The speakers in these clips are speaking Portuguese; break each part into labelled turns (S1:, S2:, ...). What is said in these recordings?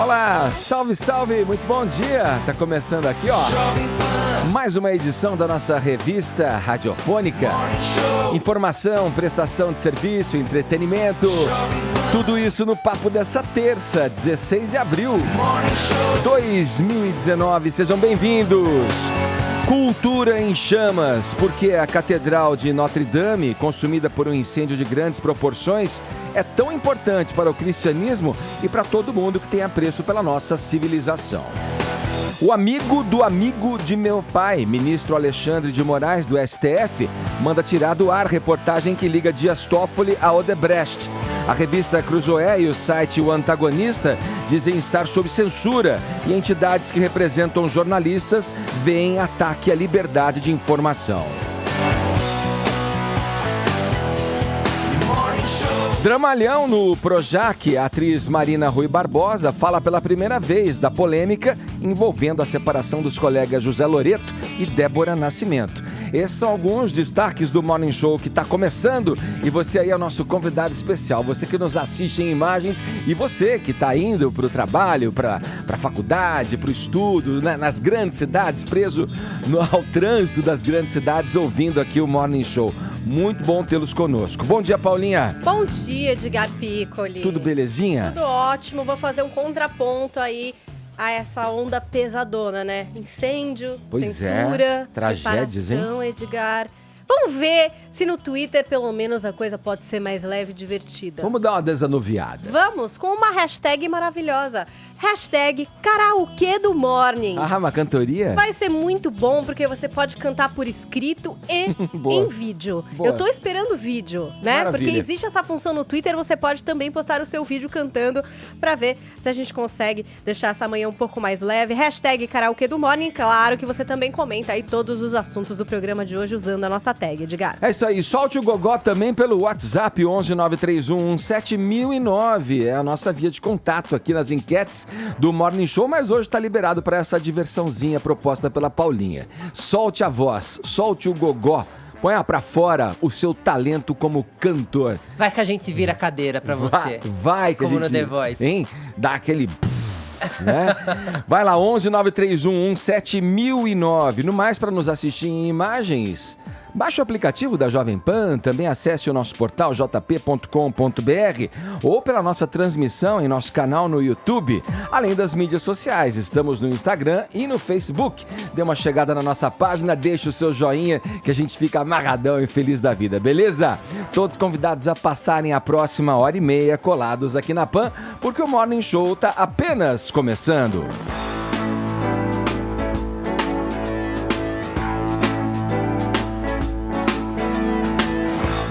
S1: Olá, salve, salve, muito bom dia. Tá começando aqui, ó, mais uma edição da nossa revista radiofônica. Informação, prestação de serviço, entretenimento, tudo isso no papo dessa terça, 16 de abril, 2019. Sejam bem-vindos. Cultura em chamas, porque a Catedral de Notre Dame, consumida por um incêndio de grandes proporções, é tão importante para o cristianismo e para todo mundo que tem apreço pela nossa civilização. O amigo do amigo de meu pai, ministro Alexandre de Moraes, do STF, manda tirar do ar reportagem que liga Dias Toffoli a Odebrecht. A revista Cruzoé e o site O Antagonista dizem estar sob censura e entidades que representam jornalistas veem ataque à liberdade de informação. Dramalhão no Projac, a atriz Marina Rui Barbosa fala pela primeira vez da polêmica envolvendo a separação dos colegas José Loreto e Débora Nascimento. Esses são alguns destaques do Morning Show que está começando e você aí é o nosso convidado especial, você que nos assiste em imagens e você que está indo para o trabalho, para a faculdade, para o estudo, nas grandes cidades, preso ao trânsito das grandes cidades, ouvindo aqui o Morning Show. Muito bom tê-los conosco. Bom dia, Paulinha.
S2: Bom dia, Edgar Piccoli.
S1: Tudo belezinha?
S2: Tudo ótimo. Vou fazer um contraponto aí a essa onda pesadona, né? Incêndio, censura,
S1: tragédias,
S2: separação, hein? Edgar. Vamos ver se no Twitter, pelo menos, a coisa pode ser mais leve e divertida.
S1: Vamos dar uma desanuviada.
S2: Vamos, com uma hashtag maravilhosa. Hashtag karaokê do morning.
S1: Ah, uma cantoria?
S2: Vai ser muito bom, porque você pode cantar por escrito e em vídeo.
S1: Boa.
S2: Eu tô esperando vídeo, né?
S1: Maravilha.
S2: Porque existe essa função no Twitter, você pode também postar o seu vídeo cantando pra ver se a gente consegue deixar essa manhã um pouco mais leve. Hashtag karaokê do morning. Claro que você também comenta aí todos os assuntos do programa de hoje usando a nossa tag, Edgar.
S1: É isso aí, solte o gogó também pelo WhatsApp 11 7009, é a nossa via de contato aqui nas enquetes do Morning Show, mas hoje está liberado para essa diversãozinha proposta pela Paulinha. Solte a voz, solte o gogó, ponha pra fora o seu talento como cantor.
S3: Vai que a gente vira a cadeira pra você.
S1: Vai que
S3: como
S1: a gente...
S3: no The Voice.
S1: Hein? Dá aquele... né? Vai lá, 11 931 7009. No mais, para nos assistir em imagens, baixe o aplicativo da Jovem Pan, também acesse o nosso portal jp.com.br ou pela nossa transmissão em nosso canal no YouTube. Além das mídias sociais, estamos no Instagram e no Facebook. Dê uma chegada na nossa página, deixe o seu joinha que a gente fica amarradão e feliz da vida, beleza? Todos convidados a passarem a próxima hora e meia colados aqui na Pan, porque o Morning Show tá apenas começando.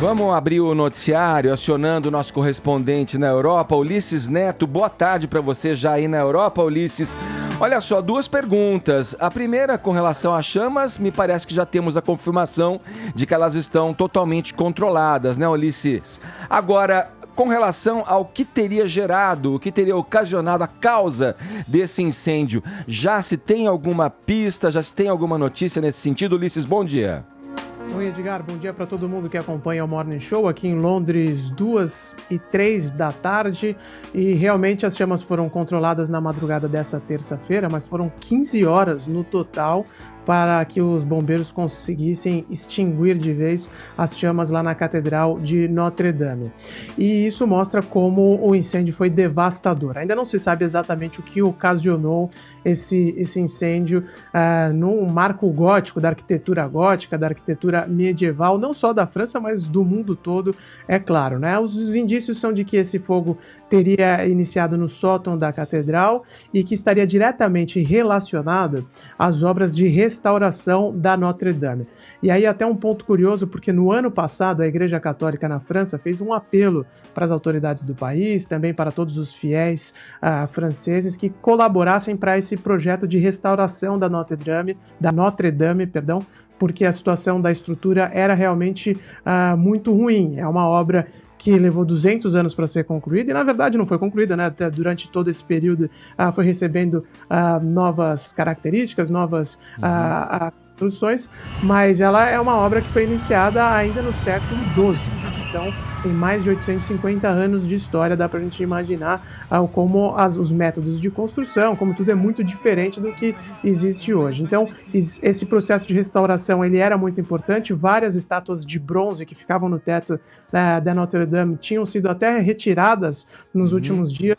S1: Vamos abrir o noticiário acionando o nosso correspondente na Europa, Ulisses Neto. Boa tarde para você já aí na Europa, Ulisses. Olha só, duas perguntas. A primeira, com relação às chamas, me parece que já temos a confirmação de que elas estão totalmente controladas, né, Ulisses? Agora, com relação ao que teria gerado, o que teria ocasionado a causa desse incêndio, já se tem alguma pista, já se tem alguma notícia nesse sentido? Ulisses, bom dia.
S4: Oi, Edgar, bom dia para todo mundo que acompanha o Morning Show aqui em Londres, 2h03 da tarde, e realmente as chamas foram controladas na madrugada dessa terça-feira, mas foram 15 horas no total para que os bombeiros conseguissem extinguir de vez as chamas lá na Catedral de Notre Dame. E isso mostra como o incêndio foi devastador. Ainda não se sabe exatamente o que ocasionou esse incêndio num marco gótico, da arquitetura gótica, da arquitetura medieval, não só da França, mas do mundo todo, é claro, né? Os indícios são de que esse fogo teria iniciado no sótão da catedral e que estaria diretamente relacionado às obras de restauração da Notre Dame. E aí até um ponto curioso, porque no ano passado a Igreja Católica na França fez um apelo para as autoridades do país, também para todos os fiéis franceses que colaborassem para esse projeto de restauração da Notre Dame, porque a situação da estrutura era realmente muito ruim. É uma obra que levou 200 anos para ser concluída, e na verdade não foi concluída, né? Até durante todo esse período foi recebendo novas características, novas construções, mas ela é uma obra que foi iniciada ainda no século XII. Então, tem mais de 850 anos de história, dá pra gente imaginar como os métodos de construção, como tudo é muito diferente do que existe hoje. Então, esse processo de restauração, ele era muito importante. Várias estátuas de bronze que ficavam no teto da Notre Dame tinham sido até retiradas nos últimos dias,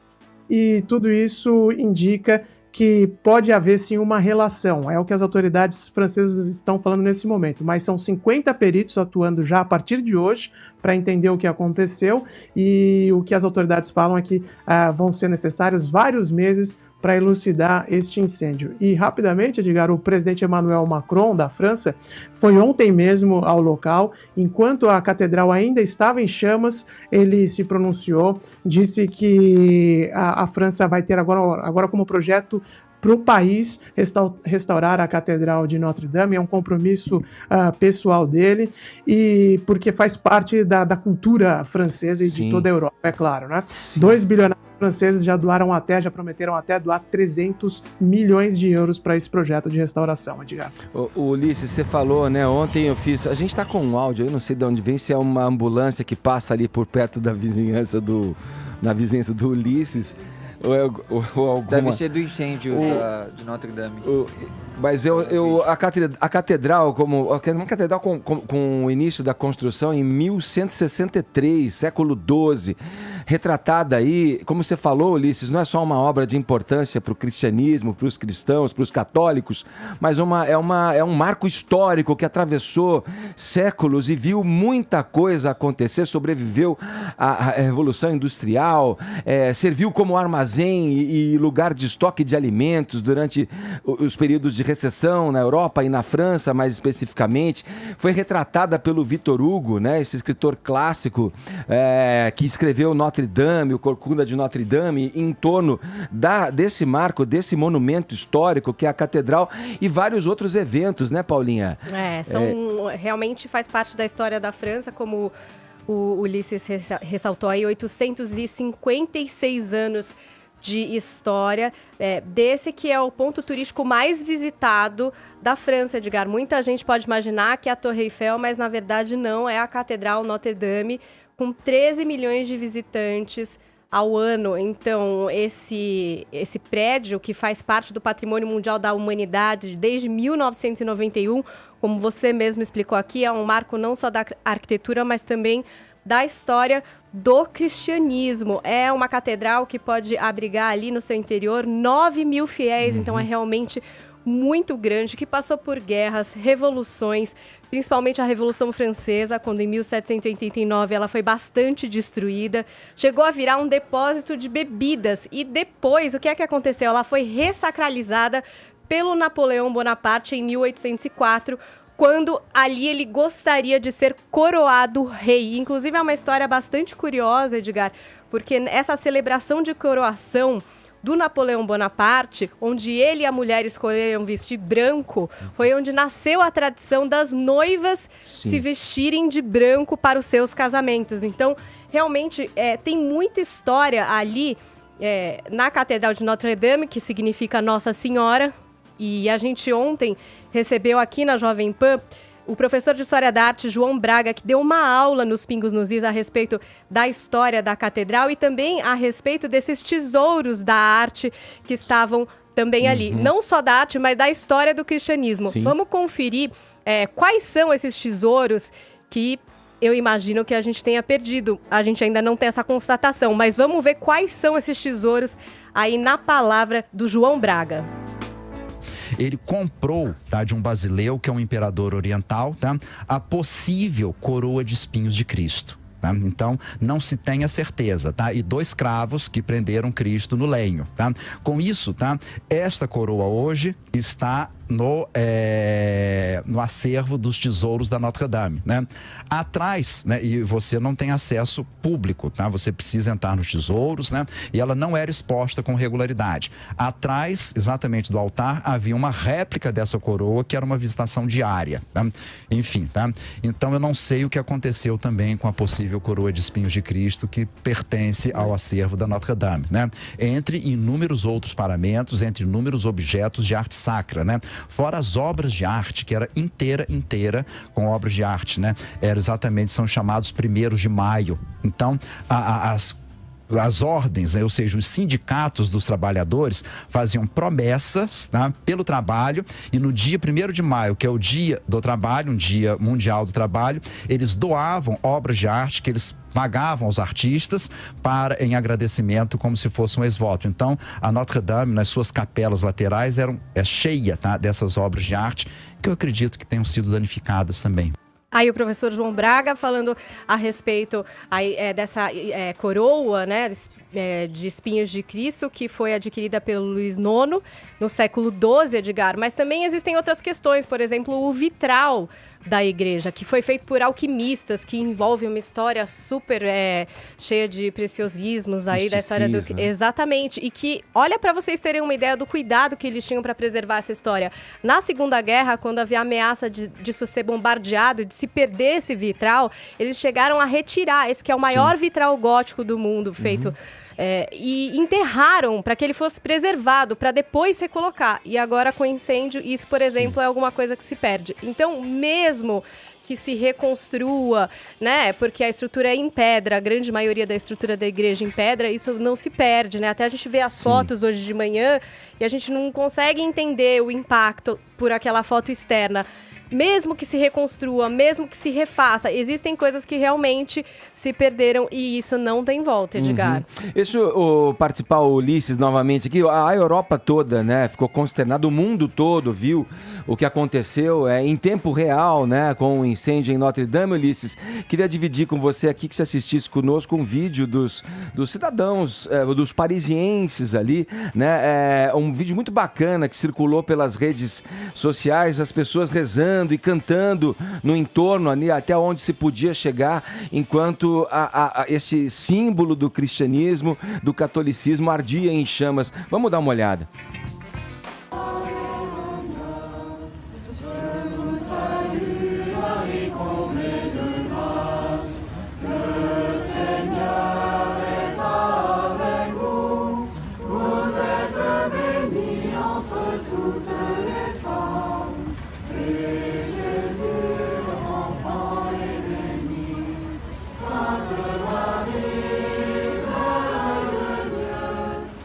S4: e tudo isso indica que pode haver sim uma relação, é o que as autoridades francesas estão falando nesse momento, mas são 50 peritos atuando já a partir de hoje para entender o que aconteceu, e o que as autoridades falam é que vão ser necessários vários meses para elucidar este incêndio. E rapidamente, Edgar, o presidente Emmanuel Macron da França foi ontem mesmo ao local, enquanto a catedral ainda estava em chamas, ele se pronunciou, disse que a França vai ter agora como projeto para o país restaurar a Catedral de Notre Dame. É um compromisso pessoal dele, e porque faz parte da cultura francesa e de toda a Europa, é claro, né? 2 bilionários franceses já prometeram até doar 300 milhões de euros para esse projeto de restauração, Edgar.
S1: O Ulisses, você falou, né? Ontem eu fiz... A gente está com um áudio, eu não sei de onde vem, se é uma ambulância que passa ali por perto da vizinhança na vizinhança do Ulisses, ou alguma...
S5: Deve ser do incêndio de Notre Dame.
S1: Mas a catedral, uma catedral com o início da construção em 1163, século XII, retratada aí, como você falou, Ulisses, não é só uma obra de importância para o cristianismo, para os cristãos, para os católicos, mas é um marco histórico que atravessou séculos e viu muita coisa acontecer, sobreviveu à Revolução Industrial, serviu como armazém e lugar de estoque de alimentos durante os períodos de recessão na Europa e na França, mais especificamente. Foi retratada pelo Victor Hugo, né, esse escritor clássico que escreveu Notre Dame, o Corcunda de Notre Dame, em torno desse marco, desse monumento histórico que é a catedral, e vários outros eventos, né, Paulinha?
S2: Realmente faz parte da história da França, como o Ulisses ressaltou aí, 856 anos de história, desse que é o ponto turístico mais visitado da França, Edgar. Muita gente pode imaginar que é a Torre Eiffel, mas na verdade não, é a Catedral Notre Dame, com 13 milhões de visitantes ao ano. Então, esse prédio, que faz parte do Patrimônio Mundial da Humanidade desde 1991, como você mesmo explicou aqui, é um marco não só da arquitetura, mas também da história do cristianismo. É uma catedral que pode abrigar ali no seu interior 9 mil fiéis, então é realmente muito grande, que passou por guerras, revoluções, principalmente a Revolução Francesa, quando em 1789 ela foi bastante destruída, chegou a virar um depósito de bebidas, e depois, o que é que aconteceu? Ela foi ressacralizada pelo Napoleão Bonaparte em 1804, quando ali ele gostaria de ser coroado rei. Inclusive é uma história bastante curiosa, Edgar, porque essa celebração de coroação do Napoleão Bonaparte, onde ele e a mulher escolheram vestir branco, foi onde nasceu a tradição das noivas se vestirem de branco para os seus casamentos. Então, realmente, tem muita história ali na Catedral de Notre Dame, que significa Nossa Senhora. E a gente ontem recebeu aqui na Jovem Pan o professor de História da Arte, João Braga, que deu uma aula nos Pingos nos Is a respeito da história da catedral e também a respeito desses tesouros da arte que estavam também ali. Não só da arte, mas da história do cristianismo. Sim. Vamos conferir quais são esses tesouros que eu imagino que a gente tenha perdido. A gente ainda não tem essa constatação, mas vamos ver quais são esses tesouros aí na palavra do João Braga.
S6: Ele comprou, tá, de um basileu, que é um imperador oriental, tá, a possível coroa de espinhos de Cristo. Tá? Então, não se tem a certeza, tá? E 2 cravos que prenderam Cristo no lenho, tá? Com isso, tá, esta coroa hoje está no acervo dos tesouros da Notre Dame, né? Atrás, né, e você não tem acesso público, tá? Você precisa entrar nos tesouros, né? E ela não era exposta com regularidade. Atrás, exatamente do altar, havia uma réplica dessa coroa que era uma visitação diária, tá? Enfim, tá? Então eu não sei o que aconteceu também com a possível coroa de espinhos de Cristo que pertence ao acervo da Notre Dame, né? Entre inúmeros outros paramentos, entre inúmeros objetos de arte sacra, né? Fora as obras de arte, que era inteira com obras de arte, né? São chamados 1º de maio. Então, as ordens, né, ou seja, os sindicatos dos trabalhadores faziam promessas, tá, pelo trabalho, e no dia 1º de maio, que é o dia do trabalho, um dia mundial do trabalho, eles doavam obras de arte que eles pagavam aos artistas em agradecimento, como se fosse um ex-voto. Então, a Notre Dame, nas suas capelas laterais, é cheia, tá, dessas obras de arte, que eu acredito que tenham sido danificadas também.
S2: Aí o professor João Braga falando a respeito dessa coroa, né, de espinhos de Cristo, que foi adquirida pelo Luís IX no século XII, Edgar. Mas também existem outras questões, por exemplo, o vitral da igreja, que foi feito por alquimistas, que envolve uma história super cheia de preciosismos aí da história do...
S1: Né?
S2: Exatamente, e que, olha para vocês terem uma ideia do cuidado que eles tinham para preservar essa história. Na Segunda Guerra, quando havia ameaça disso ser bombardeado, de se perder esse vitral, eles chegaram a retirar esse que é o maior vitral gótico do mundo, feito... e enterraram para que ele fosse preservado, para depois recolocar. E agora, com incêndio, isso, por exemplo, é alguma coisa que se perde. Então, mesmo que se reconstrua, né? Porque a estrutura é em pedra, a grande maioria da estrutura da igreja em pedra, isso não se perde, né? Até a gente vê as fotos hoje de manhã e a gente não consegue entender o impacto por aquela foto externa. Mesmo que se reconstrua, mesmo que se refaça, existem coisas que realmente se perderam e isso não tem volta, Edgar.
S1: Deixa eu participar o Ulisses novamente aqui. A Europa toda, né, ficou consternada, o mundo todo viu o que aconteceu em tempo real, né, com o incêndio em Notre Dame, Ulisses. Queria dividir com você aqui, que você assistisse conosco um vídeo dos cidadãos, dos parisienses ali, né, um vídeo muito bacana que circulou pelas redes sociais, as pessoas rezando e cantando no entorno ali, até onde se podia chegar, enquanto esse símbolo do cristianismo, do catolicismo, ardia em chamas. Vamos dar uma olhada.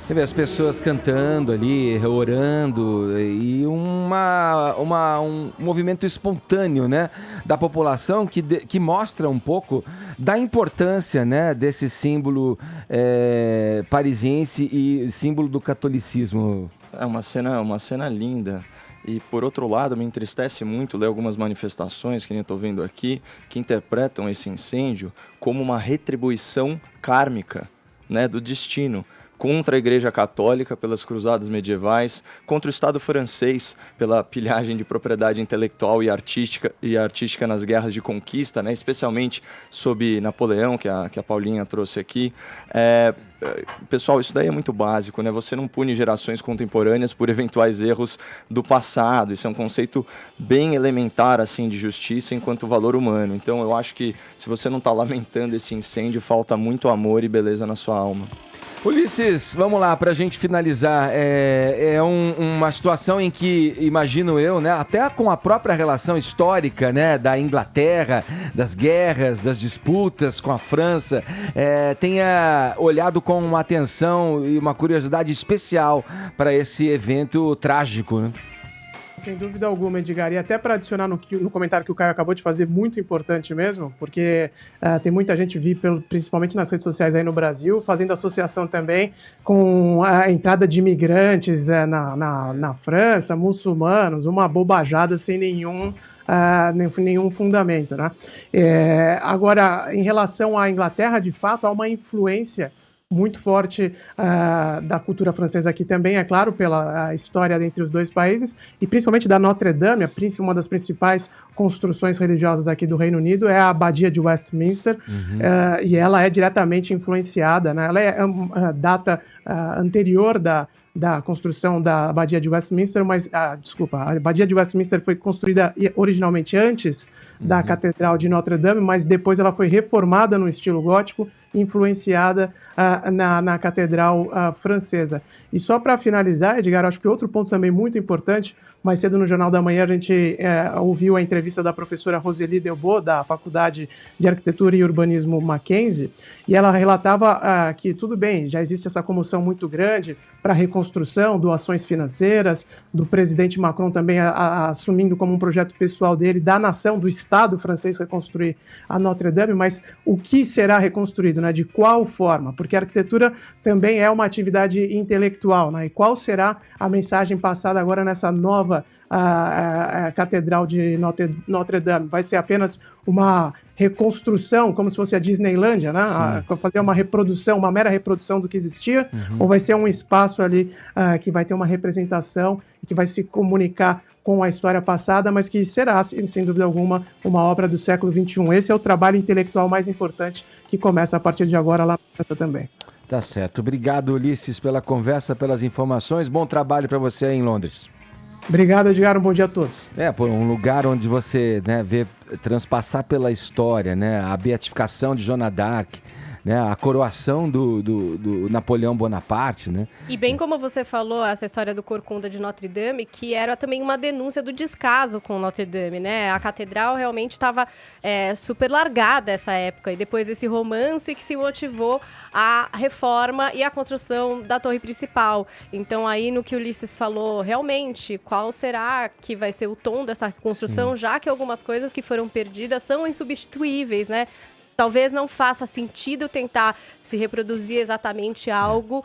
S1: Você vê as pessoas cantando ali, orando, e um movimento espontâneo, né, da população que mostra um pouco da importância, né, desse símbolo parisiense e símbolo do catolicismo.
S7: É uma cena linda. E, por outro lado, me entristece muito ler algumas manifestações, que nem estou vendo aqui, que interpretam esse incêndio como uma retribuição kármica, né, do destino, contra a Igreja Católica pelas cruzadas medievais, contra o Estado francês pela pilhagem de propriedade intelectual e artística nas guerras de conquista, né, especialmente sob Napoleão, que a Paulinha trouxe aqui. Pessoal, isso daí é muito básico, né? Você não pune gerações contemporâneas por eventuais erros do passado. Isso é um conceito bem elementar, assim, de justiça enquanto valor humano. Então, eu acho que se você não está lamentando esse incêndio, falta muito amor e beleza na sua alma.
S1: Ulisses, vamos lá, para a gente finalizar, uma situação em que, imagino eu, né, até com a própria relação histórica, né, da Inglaterra, das guerras, das disputas com a França, tenha olhado com uma atenção e uma curiosidade especial para esse evento trágico, né?
S4: Sem dúvida alguma, Edgar. E até para adicionar no comentário que o Caio acabou de fazer, muito importante mesmo, porque tem muita gente, principalmente nas redes sociais aí no Brasil, fazendo associação também com a entrada de imigrantes na França, muçulmanos, uma bobajada sem nenhum fundamento, né? Agora, em relação à Inglaterra, de fato, há uma influência muito forte da cultura francesa aqui também, é claro, pela história entre os dois países, e principalmente da Notre Dame, uma das principais construções religiosas aqui do Reino Unido é a Abadia de Westminster, e ela é diretamente influenciada, né? Ela é data anterior da construção da Abadia de Westminster, mas, a Abadia de Westminster foi construída originalmente antes da Catedral de Notre Dame, mas depois ela foi reformada no estilo gótico, influenciada na Catedral Francesa. E só para finalizar, Edgar, acho que outro ponto também muito importante, mais cedo no Jornal da Manhã a gente ouviu a entrevista da professora Roseli Delbo, da Faculdade de Arquitetura e Urbanismo Mackenzie, e ela relatava que tudo bem, já existe essa comoção muito grande para a reconstrução, doações financeiras, do presidente Macron também assumindo como um projeto pessoal dele, da nação, do Estado francês reconstruir a Notre-Dame, mas o que será reconstruído, né? De qual forma? Porque a arquitetura também é uma atividade intelectual, né? E qual será a mensagem passada agora nessa nova Catedral de Notre-Dame? Vai ser apenas uma reconstrução, como se fosse a Disneylândia, né? Fazer uma reprodução, uma mera reprodução do que existia, ou vai ser um espaço ali que vai ter uma representação e que vai se comunicar com a história passada, mas que será, sem dúvida alguma, uma obra do século XXI. Esse é o trabalho intelectual mais importante que começa a partir de agora lá na França também.
S1: Tá certo. Obrigado, Ulisses, pela conversa, pelas informações. Bom trabalho para você aí em Londres.
S4: Obrigado, Edgar. Um bom dia a todos.
S1: Por um lugar onde você, né, vê transpassar pela história, né, a beatificação de Joana d'Arc, né, a coroação do Napoleão Bonaparte, né?
S2: E bem como você falou, essa história do Corcunda de Notre Dame, que era também uma denúncia do descaso com Notre Dame, né? A catedral realmente estava super largada essa época, e depois esse romance que se motivou a reforma e a construção da torre principal. Então aí no que o Ulisses falou, realmente, qual será que vai ser o tom dessa construção, já que algumas coisas que foram perdidas são insubstituíveis, né? Talvez não faça sentido tentar se reproduzir exatamente algo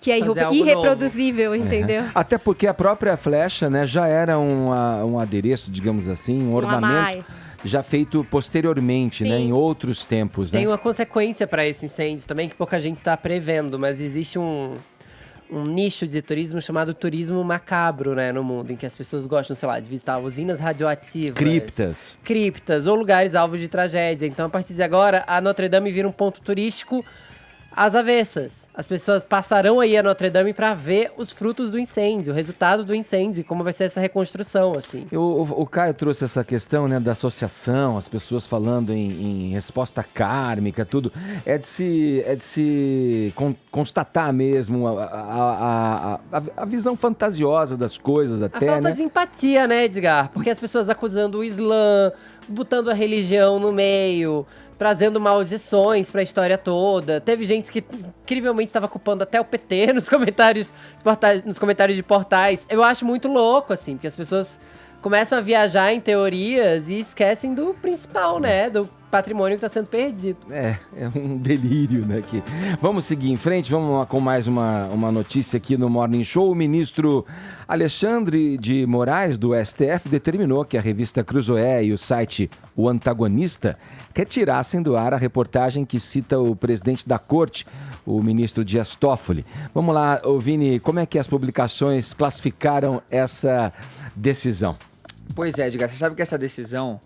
S2: que é irreproduzível, entendeu?
S1: Até porque a própria flecha, né, já era um adereço, digamos assim, um ornamento já feito posteriormente, né, em outros tempos.
S3: Tem uma consequência para esse incêndio também que pouca gente está prevendo, mas existe um nicho de turismo chamado turismo macabro, né, no mundo, em que as pessoas gostam, sei lá, de visitar usinas radioativas. Criptas ou lugares alvos de tragédia. Então, a partir de agora, a Notre Dame vira um ponto turístico às avessas. As pessoas passarão aí a Notre Dame para ver os frutos do incêndio, o resultado do incêndio e como vai ser essa reconstrução, assim.
S1: O Caio trouxe essa questão, né, da associação, as pessoas falando em resposta kármica, tudo. É de se constatar mesmo a visão fantasiosa das coisas até,
S3: a falta de empatia, né, Edgar? Porque as pessoas acusando o Islã, botando a religião no meio, trazendo maldições pra história toda. Teve gente que incrivelmente estava culpando até o PT nos comentários de portais. Eu acho muito louco, assim, porque as pessoas começam a viajar em teorias e esquecem do principal, né? Do patrimônio que está sendo perdido.
S1: É um delírio, né? Vamos seguir em frente, vamos lá com mais uma notícia aqui no Morning Show. O ministro Alexandre de Moraes, do STF, determinou que a revista Cruzoé e o site O Antagonista retirassem do ar a reportagem que cita o presidente da corte, o ministro Dias Toffoli. Vamos lá, Vini, como é que as publicações classificaram essa decisão?
S5: Pois é, Edgar, você sabe que essa decisão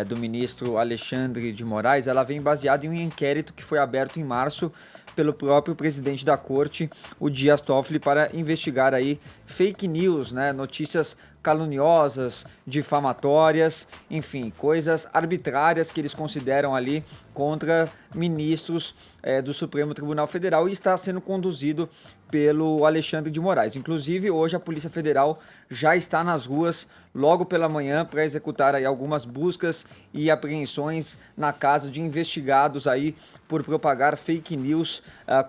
S5: do ministro Alexandre de Moraes, ela vem baseada em um inquérito que foi aberto em março pelo próprio presidente da corte, o Dias Toffoli, para investigar aí fake news, né, notícias caluniosas, difamatórias, enfim, coisas arbitrárias que eles consideram ali contra ministros do Supremo Tribunal Federal, e está sendo conduzido pelo Alexandre de Moraes. Inclusive, hoje a Polícia Federal já está nas ruas logo pela manhã para executar aí algumas buscas e apreensões na casa de investigados aí por propagar fake news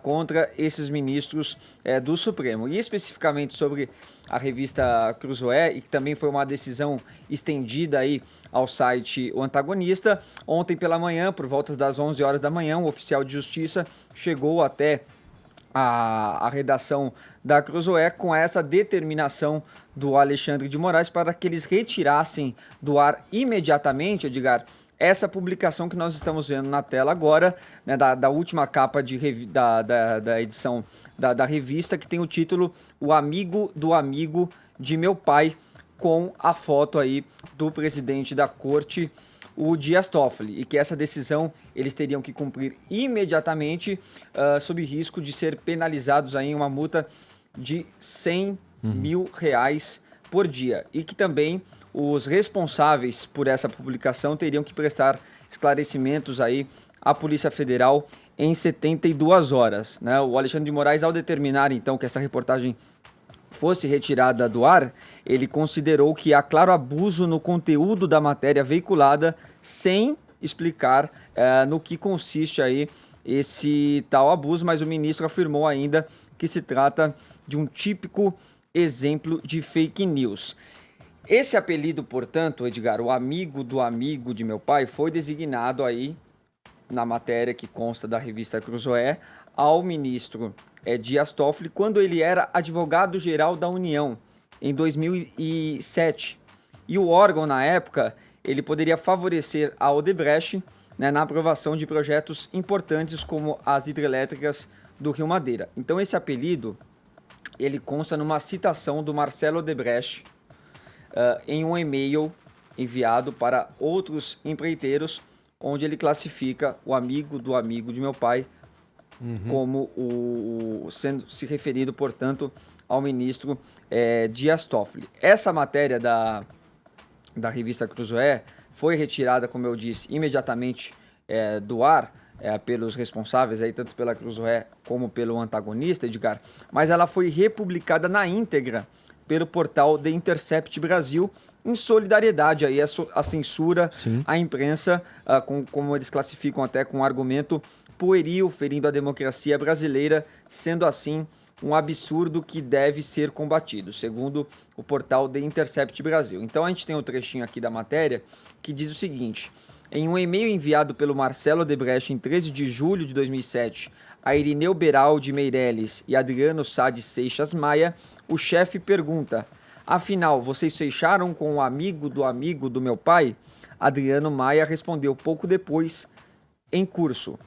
S5: contra esses ministros do Supremo. E especificamente sobre a revista Cruzoé, e que também foi uma decisão estendida aí ao site O Antagonista, ontem pela manhã, por volta das 11 horas da manhã, um oficial de justiça chegou até a redação da Cruzoé com essa determinação do Alexandre de Moraes para que eles retirassem do ar imediatamente, Edgar, essa publicação que nós estamos vendo na tela agora, né, da última capa da edição da revista, que tem o título O Amigo do Amigo de Meu Pai, com a foto aí do presidente da corte, o Dias Toffoli, e que essa decisão eles teriam que cumprir imediatamente, sob risco de ser penalizados aí em uma multa de 100 mil reais por dia, e que também os responsáveis por essa publicação teriam que prestar esclarecimentos aí à Polícia Federal em 72 horas. Né? O Alexandre de Moraes, ao determinar então que essa reportagem fosse retirada do ar, ele considerou que há claro abuso no conteúdo da matéria veiculada, sem explicar no que consiste aí esse tal abuso, mas o ministro afirmou ainda que se trata de um típico exemplo de fake news. Esse apelido, portanto, Edgar, o amigo de meu pai, foi designado aí na matéria que consta da revista Cruzoé ao ministro Dias Toffoli, quando ele era advogado-geral da União, em 2007. E o órgão, na época, ele poderia favorecer a Odebrecht, né, na aprovação de projetos importantes como as hidrelétricas do Rio Madeira. Então esse apelido, ele consta numa citação do Marcelo Odebrecht em um e-mail enviado para outros empreiteiros, onde ele classifica o amigo de meu pai como sendo se referido, portanto, ao ministro Dias Toffoli. Essa matéria da revista Cruzoé foi retirada, como eu disse, imediatamente do ar pelos responsáveis, aí, tanto pela Cruzoé como pelo antagonista, Edgar, mas ela foi republicada na íntegra pelo portal The Intercept Brasil, em solidariedade aí a censura, à imprensa, como eles classificam até com um argumento pueril, ferindo a democracia brasileira, sendo assim um absurdo que deve ser combatido, segundo o portal The Intercept Brasil. Então a gente tem um trechinho aqui da matéria que diz o seguinte: em um e-mail enviado pelo Marcelo Odebrecht em 13 de julho de 2007 a Irineu Beraldi Meirelles e Adriano Sá de Seixas Maia, o chefe pergunta: afinal, vocês fecharam com o amigo do meu pai? Adriano Maia respondeu pouco depois, em curso.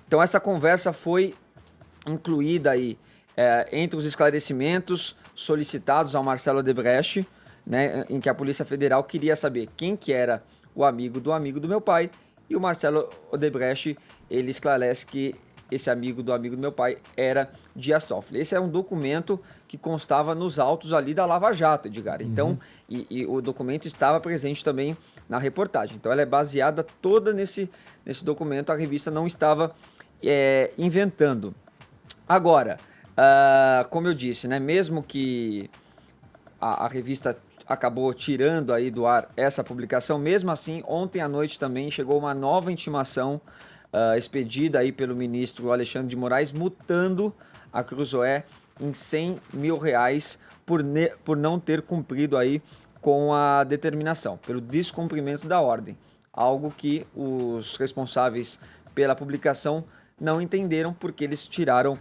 S5: Então essa conversa foi incluída aí entre os esclarecimentos solicitados ao Marcelo Odebrecht, né, em que a Polícia Federal queria saber quem que era o amigo do meu pai, e o Marcelo Odebrecht, ele esclarece que esse amigo do meu pai era Dias Toffoli. Esse é um documento que constava nos autos ali da Lava Jato, Edgar. Então, e o documento estava presente também na reportagem. Então, ela é baseada toda nesse documento, a revista não estava inventando. Agora, como eu disse, né, mesmo que a revista acabou tirando aí do ar essa publicação, mesmo assim, ontem à noite também chegou uma nova intimação expedida aí pelo ministro Alexandre de Moraes, multando a Cruzoé em R$100 mil por não ter cumprido aí com a determinação, pelo descumprimento da ordem, algo que os responsáveis pela publicação não entenderam, porque eles tiraram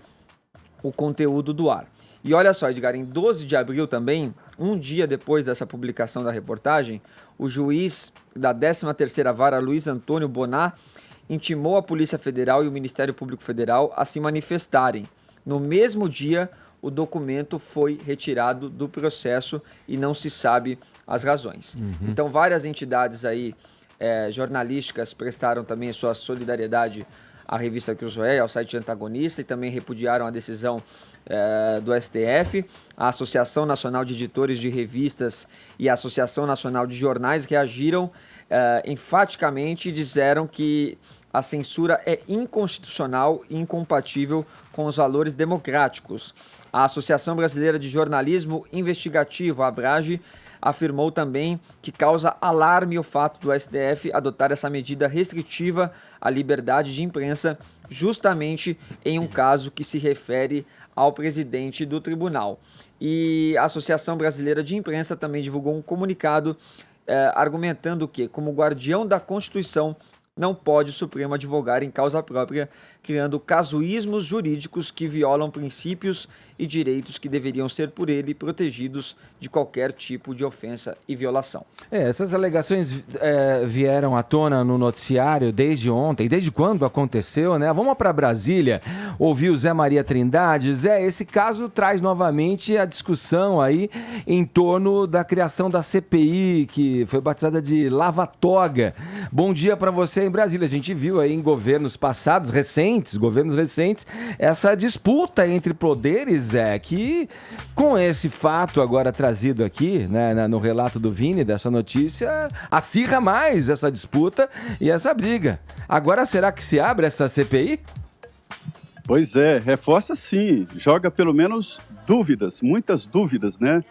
S5: o conteúdo do ar. E olha só, Edgar, em 12 de abril também, um dia depois dessa publicação da reportagem, o juiz da 13ª Vara, Luiz Antônio Bonar, intimou a Polícia Federal e o Ministério Público Federal a se manifestarem. No mesmo dia, o documento foi retirado do processo e não se sabe as razões. Então, várias entidades aí jornalísticas prestaram também a sua solidariedade à revista Cruzoé, ao site antagonista, e também repudiaram a decisão do STF. A Associação Nacional de Editores de Revistas e a Associação Nacional de Jornais reagiram enfaticamente e disseram que a censura é inconstitucional e incompatível com os valores democráticos. A Associação Brasileira de Jornalismo Investigativo, a ABRAGE, afirmou também que causa alarme o fato do STF adotar essa medida restritiva à liberdade de imprensa, justamente em um caso que se refere ao presidente do tribunal. E a Associação Brasileira de Imprensa também divulgou um comunicado argumentando que, como guardião da Constituição, não pode o Supremo advogar em causa própria, criando casuísmos jurídicos que violam princípios e direitos que deveriam ser por ele protegidos de qualquer tipo de ofensa e violação.
S1: Essas alegações vieram à tona no noticiário desde ontem, desde quando aconteceu, né? Vamos para Brasília ouvir o Zé Maria Trindade. Zé, esse caso traz novamente a discussão aí em torno da criação da CPI, que foi batizada de Lava Toga. Bom dia para você em Brasília. A gente viu aí em governos passados, governos recentes, essa disputa entre poderes, que com esse fato agora trazido aqui, né, no relato do Vini, dessa notícia, acirra mais essa disputa e essa briga. Agora, será que se abre essa CPI?
S8: Pois é, reforça sim, joga pelo menos dúvidas, muitas dúvidas, né?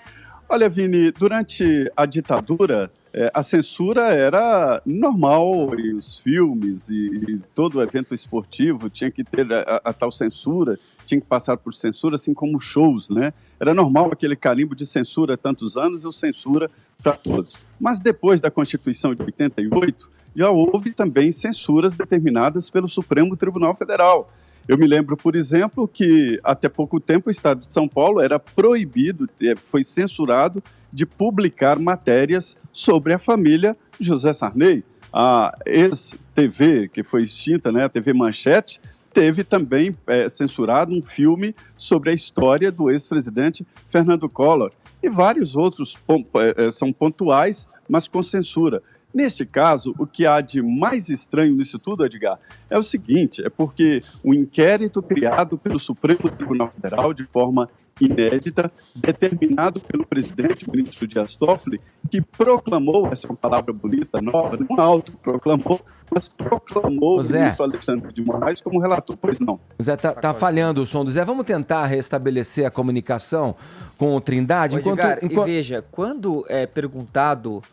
S8: Olha, Vini, durante a ditadura, a censura era normal, e os filmes e todo evento esportivo tinha que ter a tal censura, tinha que passar por censura, assim como shows, né? Era normal aquele carimbo de censura há tantos anos ou censura para todos. Mas depois da Constituição de 88, já houve também censuras determinadas pelo Supremo Tribunal Federal. Eu me lembro, por exemplo, que até pouco tempo o Estado de São Paulo era proibido, foi censurado de publicar matérias sobre a família José Sarney. A ex-TV, que foi extinta, né, a TV Manchete, teve também censurado um filme sobre a história do ex-presidente Fernando Collor. E vários outros são pontuais, mas com censura. Neste caso, o que há de mais estranho nisso tudo, Edgar, é o seguinte, é porque o inquérito criado pelo Supremo Tribunal Federal de forma inédita, determinado pelo presidente, o ministro Dias Toffoli, que proclamou, essa é uma palavra bonita, nova, não autoproclamou, mas proclamou o ministro Alexandre de Moraes como relator, pois não.
S1: Zé, tá falhando o som do Zé. Vamos tentar restabelecer a comunicação com o Trindade?
S5: Edgar, e veja, quando é perguntado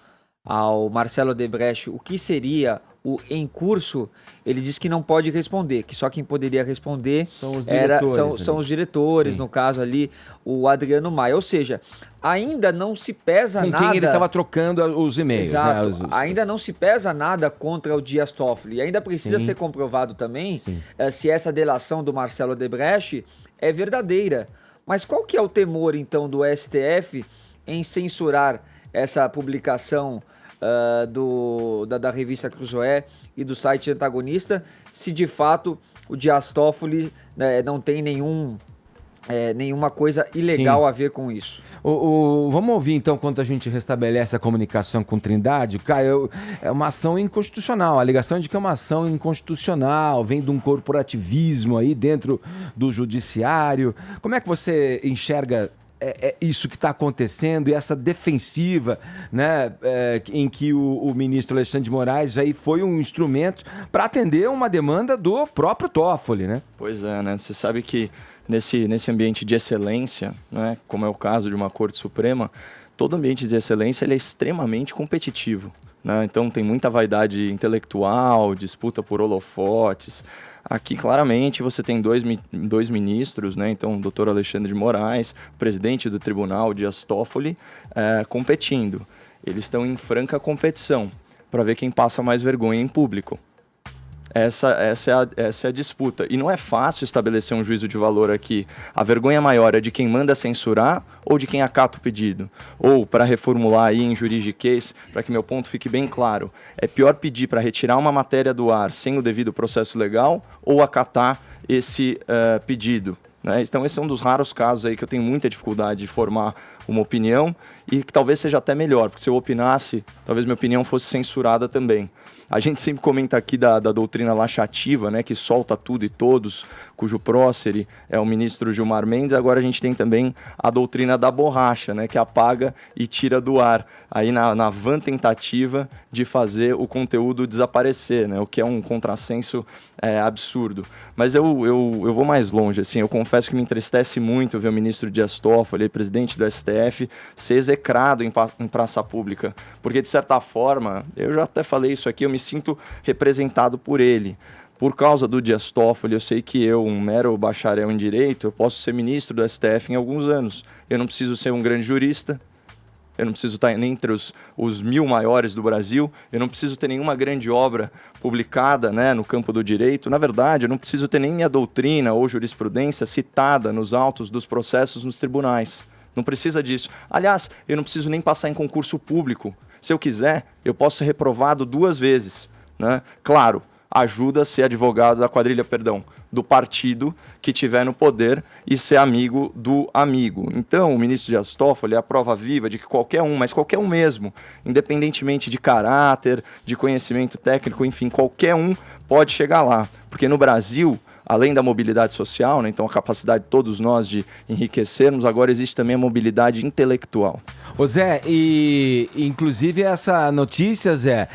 S5: ao Marcelo Odebrecht o que seria o em curso, ele disse que não pode responder, que só quem poderia responder
S1: são os diretores,
S5: são os diretores, sim, no caso ali, o Adriano Maia. Ou seja, ainda não se pesa nada...
S1: Com quem ele estava trocando os e-mails.
S5: Exato.
S1: Né?
S5: Ainda não se pesa nada contra o Dias Toffoli. E ainda precisa ser comprovado também se essa delação do Marcelo Odebrecht é verdadeira. Mas qual que é o temor, então, do STF em censurar essa publicação da revista Cruzoé e do site Antagonista, se de fato o Dias Toffoli não tem nenhuma coisa ilegal a ver com isso?
S1: Vamos ouvir então, quando a gente restabelece a comunicação com Trindade. Caio, é uma ação inconstitucional, a alegação de que é uma ação inconstitucional, vem de um corporativismo aí dentro do judiciário. Como é que você enxerga isso que está acontecendo e essa defensiva, né, em que o ministro Alexandre de Moraes aí foi um instrumento para atender uma demanda do próprio Toffoli, né?
S7: Pois é, né? Você sabe que nesse ambiente de excelência, né, como é o caso de uma Corte Suprema, todo ambiente de excelência ele é extremamente competitivo, né? Então tem muita vaidade intelectual, disputa por holofotes. Aqui, claramente, você tem dois ministros, né? Então, o doutor Alexandre de Moraes, presidente do tribunal, Dias Toffoli, competindo. Eles estão em franca competição para ver quem passa mais vergonha em público. Essa é a disputa. E não é fácil estabelecer um juízo de valor aqui. A vergonha maior é de quem manda censurar ou de quem acata o pedido? Ou, para reformular aí em juridiquês, para que meu ponto fique bem claro, é pior pedir para retirar uma matéria do ar sem o devido processo legal ou acatar esse pedido? Né? Então, esse é um dos raros casos aí que eu tenho muita dificuldade de formar uma opinião e que talvez seja até melhor, porque se eu opinasse, talvez minha opinião fosse censurada também. A gente sempre comenta aqui da doutrina laxativa, né, que solta tudo e todos, cujo prócere é o ministro Gilmar Mendes. Agora a gente tem também a doutrina da borracha, né, que apaga e tira do ar, aí na vã tentativa de fazer o conteúdo desaparecer, né, o que é um contrassenso absurdo. Mas eu vou mais longe, assim, eu confesso que me entristece muito ver o ministro Dias Toffoli, presidente do STF, ser execrado em praça pública, porque de certa forma, eu já até falei isso aqui, eu me sinto representado por ele. Por causa do Dias Toffoli, eu sei que eu, um mero bacharel em direito, eu posso ser ministro do STF em alguns anos. Eu não preciso ser um grande jurista, eu não preciso estar nem entre os 1000 maiores do Brasil, eu não preciso ter nenhuma grande obra publicada, né, no campo do direito. Na verdade, eu não preciso ter nem minha doutrina ou jurisprudência citada nos autos dos processos nos tribunais. Não precisa disso. Aliás, eu não preciso nem passar em concurso público. Se eu quiser, eu posso ser reprovado 2 vezes, né? Claro, ajuda a ser advogado da quadrilha, do partido que tiver no poder e ser amigo do amigo. Então, o ministro Dias Toffoli é a prova viva de que qualquer um, mas qualquer um mesmo, independentemente de caráter, de conhecimento técnico, enfim, qualquer um pode chegar lá. Porque no Brasil, além da mobilidade social, né, então a capacidade de todos nós de enriquecermos, agora existe também a mobilidade intelectual.
S1: Ô Zé, e inclusive essa notícia, Zé,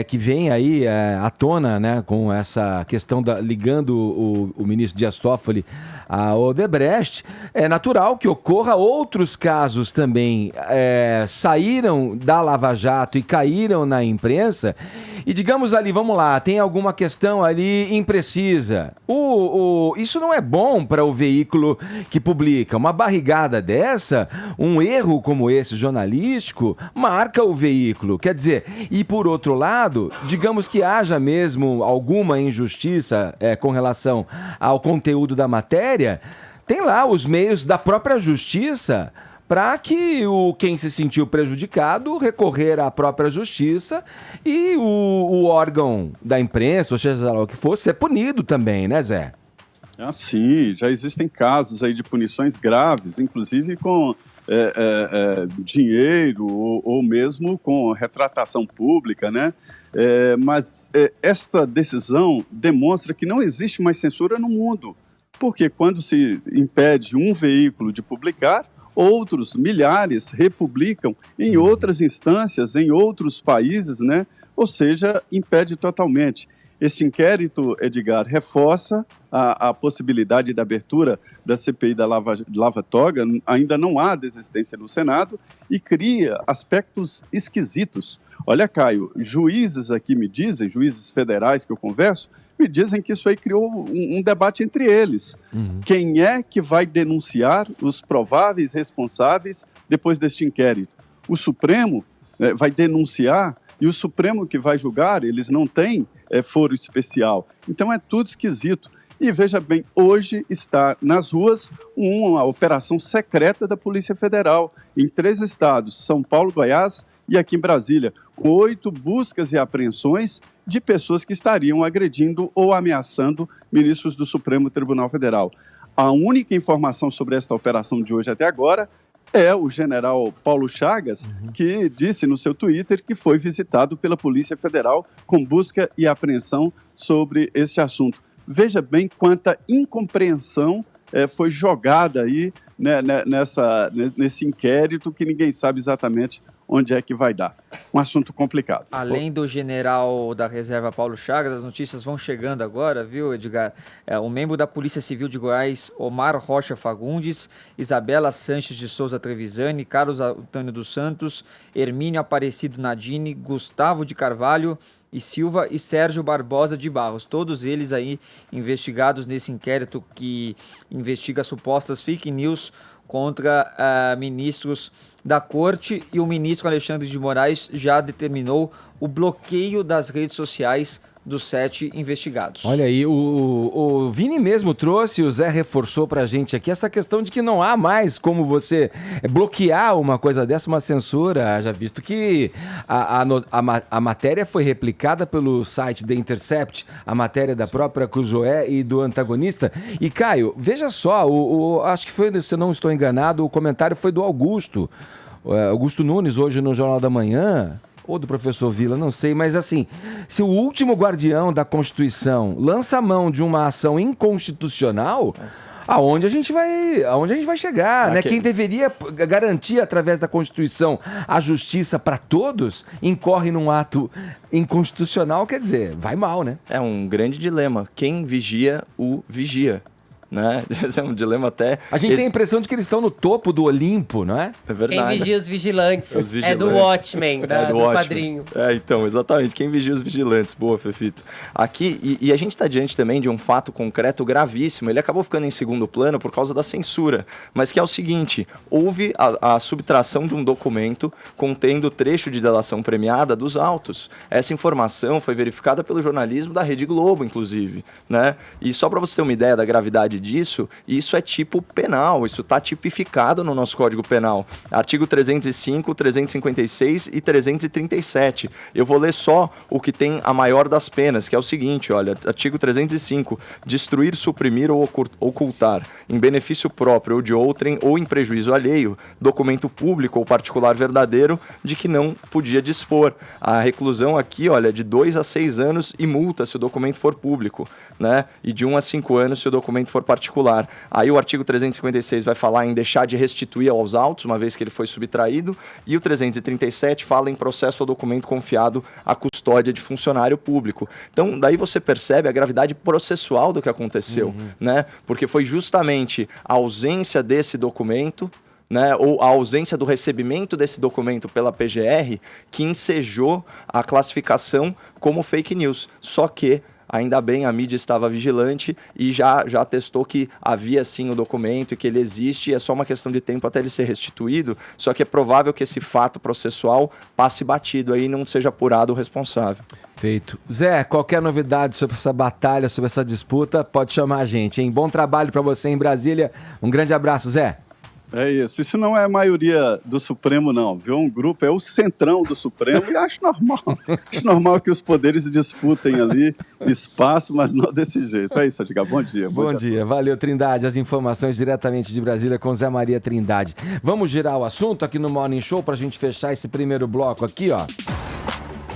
S1: que vem aí à tona, né, com essa questão ligando o ministro Dias Toffoli a Odebrecht, é natural que ocorra outros casos também saíram da Lava Jato e caíram na imprensa. E digamos ali, vamos lá, tem alguma questão ali imprecisa. Isso não é bom para o veículo que publica. Uma barrigada dessa, um erro como esse jornalístico, marca o veículo. Quer dizer, e por outro lado, digamos que haja mesmo alguma injustiça com relação ao conteúdo da matéria, tem lá os meios da própria justiça para que quem se sentiu prejudicado recorrer à própria justiça e o órgão da imprensa, ou seja lá o que for, ser punido também, né, Zé?
S8: Sim, já existem casos aí de punições graves, inclusive com dinheiro ou mesmo com retratação pública, né? Mas esta decisão demonstra que não existe mais censura no mundo, porque quando se impede um veículo de publicar, outros milhares republicam em outras instâncias, em outros países, né? Ou seja, impede totalmente. Este inquérito, Edgar, reforça a possibilidade da abertura da CPI da Lava Toga. Ainda não há desistência no Senado e cria aspectos esquisitos. Olha, Caio, juízes aqui me dizem, juízes federais que eu converso, me dizem que isso aí criou um debate entre eles. Quem é que vai denunciar os prováveis responsáveis depois deste inquérito? O Supremo vai denunciar e o Supremo que vai julgar, eles não têm foro especial. Então é tudo esquisito. E veja bem, hoje está nas ruas uma operação secreta da Polícia Federal em 3 estados, São Paulo, Goiás e aqui em Brasília, com 8 buscas e apreensões de pessoas que estariam agredindo ou ameaçando ministros do Supremo Tribunal Federal. A única informação sobre esta operação de hoje até agora é o general Paulo Chagas, que disse no seu Twitter que foi visitado pela Polícia Federal com busca e apreensão sobre este assunto. Veja bem quanta incompreensão foi jogada aí, né, nesse inquérito que ninguém sabe exatamente onde é que vai dar. Um assunto complicado.
S5: Além do general da reserva Paulo Chagas, as notícias vão chegando agora, viu, Edgar? O membro da Polícia Civil de Goiás, Omar Rocha Fagundes, Isabela Sanches de Souza Trevisani, Carlos Antônio dos Santos, Hermínio Aparecido Nadine, Gustavo de Carvalho e Silva e Sérgio Barbosa de Barros. Todos eles aí investigados nesse inquérito que investiga supostas fake news contra ministros da Corte, e o ministro Alexandre de Moraes já determinou o bloqueio das redes sociais dos 7 investigados.
S1: Olha aí, o Vini mesmo trouxe, o Zé reforçou pra gente aqui essa questão de que não há mais como você bloquear uma coisa dessa, uma censura, já visto que a matéria foi replicada pelo site The Intercept, a matéria da própria Cruzoé e do antagonista. E Caio, veja só, acho que foi, se não estou enganado, o comentário foi do Augusto Nunes, hoje no Jornal da Manhã, ou do professor Vila, não sei, mas assim, se o último guardião da Constituição lança a mão de uma ação inconstitucional, aonde a gente vai chegar, né? Quem deveria garantir através da Constituição a justiça para todos, incorre num ato inconstitucional, quer dizer, vai mal, né?
S7: É um grande dilema. Quem vigia, o vigia. Né? Esse é um dilema até...
S1: A gente tem a impressão de que eles estão no topo do Olimpo, não é?
S7: É verdade.
S3: Quem vigia os vigilantes.
S7: É
S3: do Watchmen, do quadrinho.
S7: Então, exatamente. Quem vigia os vigilantes. Boa, Fefito. Aqui, e a gente está diante também de um fato concreto gravíssimo. Ele acabou ficando em segundo plano por causa da censura. Mas que é o seguinte, houve a subtração de um documento contendo trecho de delação premiada dos autos. Essa informação foi verificada pelo jornalismo da Rede Globo, inclusive. Né? E só para você ter uma ideia da gravidade disso, isso é tipo penal, isso está tipificado no nosso Código Penal. Artigo 305, 356 e 337. Eu vou ler só o que tem a maior das penas, que é o seguinte, olha, artigo 305, destruir, suprimir ou ocultar, em benefício próprio ou de outrem ou em prejuízo alheio, documento público ou particular verdadeiro de que não podia dispor. A reclusão aqui, olha, de 2 a 6 anos e multa se o documento for público, né? E de 1 a 5 anos se o documento for particular. Aí o artigo 356 vai falar em deixar de restituir aos autos, uma vez que ele foi subtraído, e o 337 fala em processo ou documento confiado à custódia de funcionário público. Então, daí você percebe a gravidade processual do que aconteceu, né? Porque foi justamente a ausência desse documento, né, ou a ausência do recebimento desse documento pela PGR que ensejou a classificação como fake news. Só que, ainda bem, a mídia estava vigilante e já atestou que havia sim o documento e que ele existe, e é só uma questão de tempo até ele ser restituído, só que é provável que esse fato processual passe batido aí e não seja apurado o responsável.
S1: Feito. Zé, qualquer novidade sobre essa batalha, sobre essa disputa, pode chamar a gente, hein? Bom trabalho para você em Brasília. Um grande abraço, Zé.
S8: É isso. Isso não é a maioria do Supremo, não, viu? Um grupo é o centrão do Supremo e acho normal. Acho normal que os poderes disputem ali espaço, mas não desse jeito. É isso, Edgar. Bom dia.
S1: Bom dia. Valeu, Trindade. As informações diretamente de Brasília com Zé Maria Trindade. Vamos girar o assunto aqui no Morning Show pra gente fechar esse primeiro bloco aqui, ó.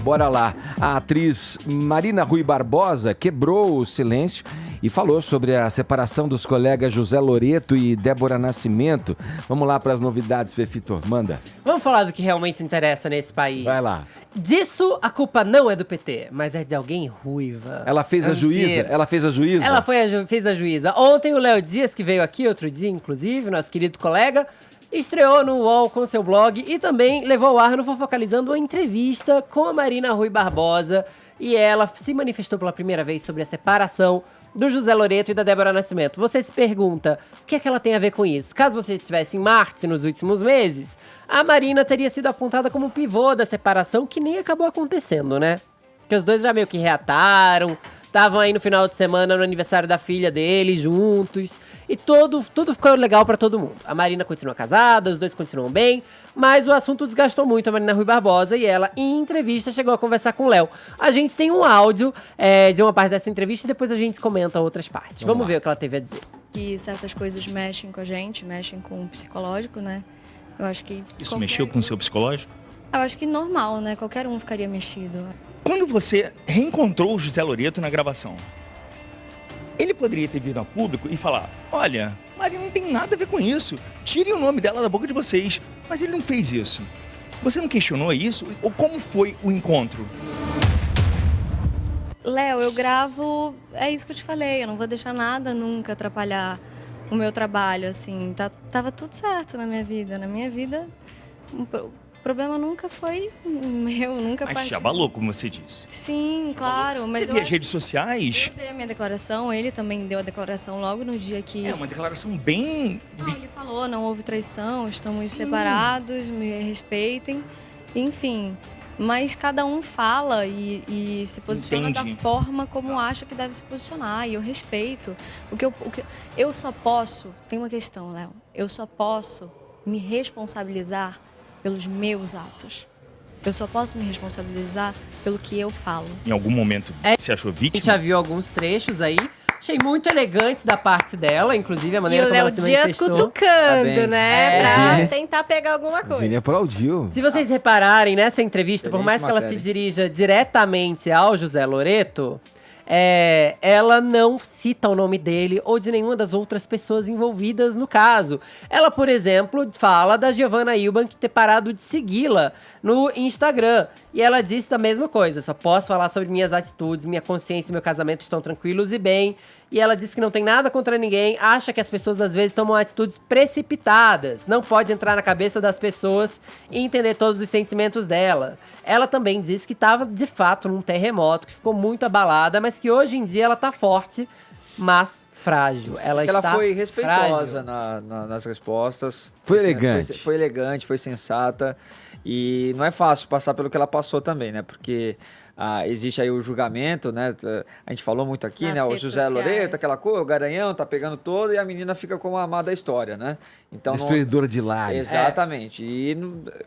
S1: Bora lá. A atriz Marina Rui Barbosa quebrou o silêncio e falou sobre a separação dos colegas José Loreto e Débora Nascimento. Vamos lá para as novidades, Fefito. Manda.
S3: Vamos falar do que realmente interessa nesse país.
S1: Vai lá.
S3: Disso, a culpa não é do PT, mas é de alguém ruiva.
S1: Ela fez a juíza? Ela fez a juíza?
S3: Ela fez a juíza. Ontem o Léo Dias, que veio aqui outro dia, inclusive, nosso querido colega, estreou no UOL com seu blog e também levou ao ar no Fofocalizando uma entrevista com a Marina Rui Barbosa. E ela se manifestou pela primeira vez sobre a separação do José Loreto e da Débora Nascimento. Você se pergunta, o que é que ela tem a ver com isso? Caso você estivesse em Marte nos últimos meses, a Marina teria sido apontada como pivô da separação, que nem acabou acontecendo, né? Porque os dois já meio que reataram, estavam aí no final de semana no aniversário da filha dele, juntos, e tudo ficou legal pra todo mundo. A Marina continua casada, os dois continuam bem, mas o assunto desgastou muito a Marina Rui Barbosa e ela, em entrevista, chegou a conversar com o Léo. A gente tem um áudio de uma parte dessa entrevista e depois a gente comenta outras partes. Vamos ver o que ela teve a dizer.
S9: Que certas coisas mexem com a gente, mexem com o psicológico, né? Eu acho que...
S10: Isso mexeu com o seu psicológico?
S9: Eu acho que normal, né? Qualquer um ficaria mexido.
S10: Quando você reencontrou o José Loreto na gravação, ele poderia ter vindo a público e falar, olha, Marina não tem nada a ver com isso, tirem o nome dela da boca de vocês. Mas ele não fez isso. Você não questionou isso? Ou como foi o encontro?
S9: Léo, eu gravo, é isso que eu te falei, eu não vou deixar nada nunca atrapalhar o meu trabalho, assim, tava tudo certo na minha vida. Na minha vida, o problema nunca foi meu, nunca...
S10: Mas te abalou, como você disse.
S9: Sim, claro, mas
S10: você via as redes sociais?
S9: Eu dei a minha declaração, ele também deu a declaração logo no dia que...
S10: É, uma declaração bem...
S9: Não, ele falou, não houve traição, estamos separados, me respeitem, enfim... Mas cada um fala e se posiciona da forma como acha que deve se posicionar. E eu respeito. Eu só posso... Tem uma questão, Léo. Eu só posso me responsabilizar pelos meus atos. Eu só posso me responsabilizar pelo que eu falo.
S10: Em algum momento você achou vítima?
S3: A gente já viu alguns trechos aí. Achei muito elegante da parte dela, inclusive a maneira como ela se manifestou.
S2: E o Léo Dias cutucando, né? Pra tentar pegar alguma coisa.
S1: Vini aplaudiu.
S3: Se vocês repararem nessa entrevista, por mais que ela se dirija diretamente ao José Loreto, ela não cita o nome dele ou de nenhuma das outras pessoas envolvidas no caso. Ela, por exemplo, fala da Giovanna Eubank ter parado de segui-la no Instagram. E ela disse a mesma coisa, só posso falar sobre minhas atitudes, minha consciência e meu casamento estão tranquilos e bem. E ela disse que não tem nada contra ninguém, acha que as pessoas às vezes tomam atitudes precipitadas, não pode entrar na cabeça das pessoas e entender todos os sentimentos dela. Ela também disse que estava de fato num terremoto, que ficou muito abalada, mas que hoje em dia ela tá forte, mas frágil. Ela
S5: foi respeitosa nas respostas.
S1: Foi elegante.
S5: Foi elegante, foi sensata. E não é fácil passar pelo que ela passou também, né? Porque existe aí o julgamento, né? A gente falou muito aqui,
S2: Nas
S5: né? O
S2: redes
S5: José
S2: sociais.
S5: Loreto, aquela coisa, o Garanhão tá pegando todo e a menina fica como a amada história, né? Então,
S1: Destruidora de lares.
S5: Exatamente. E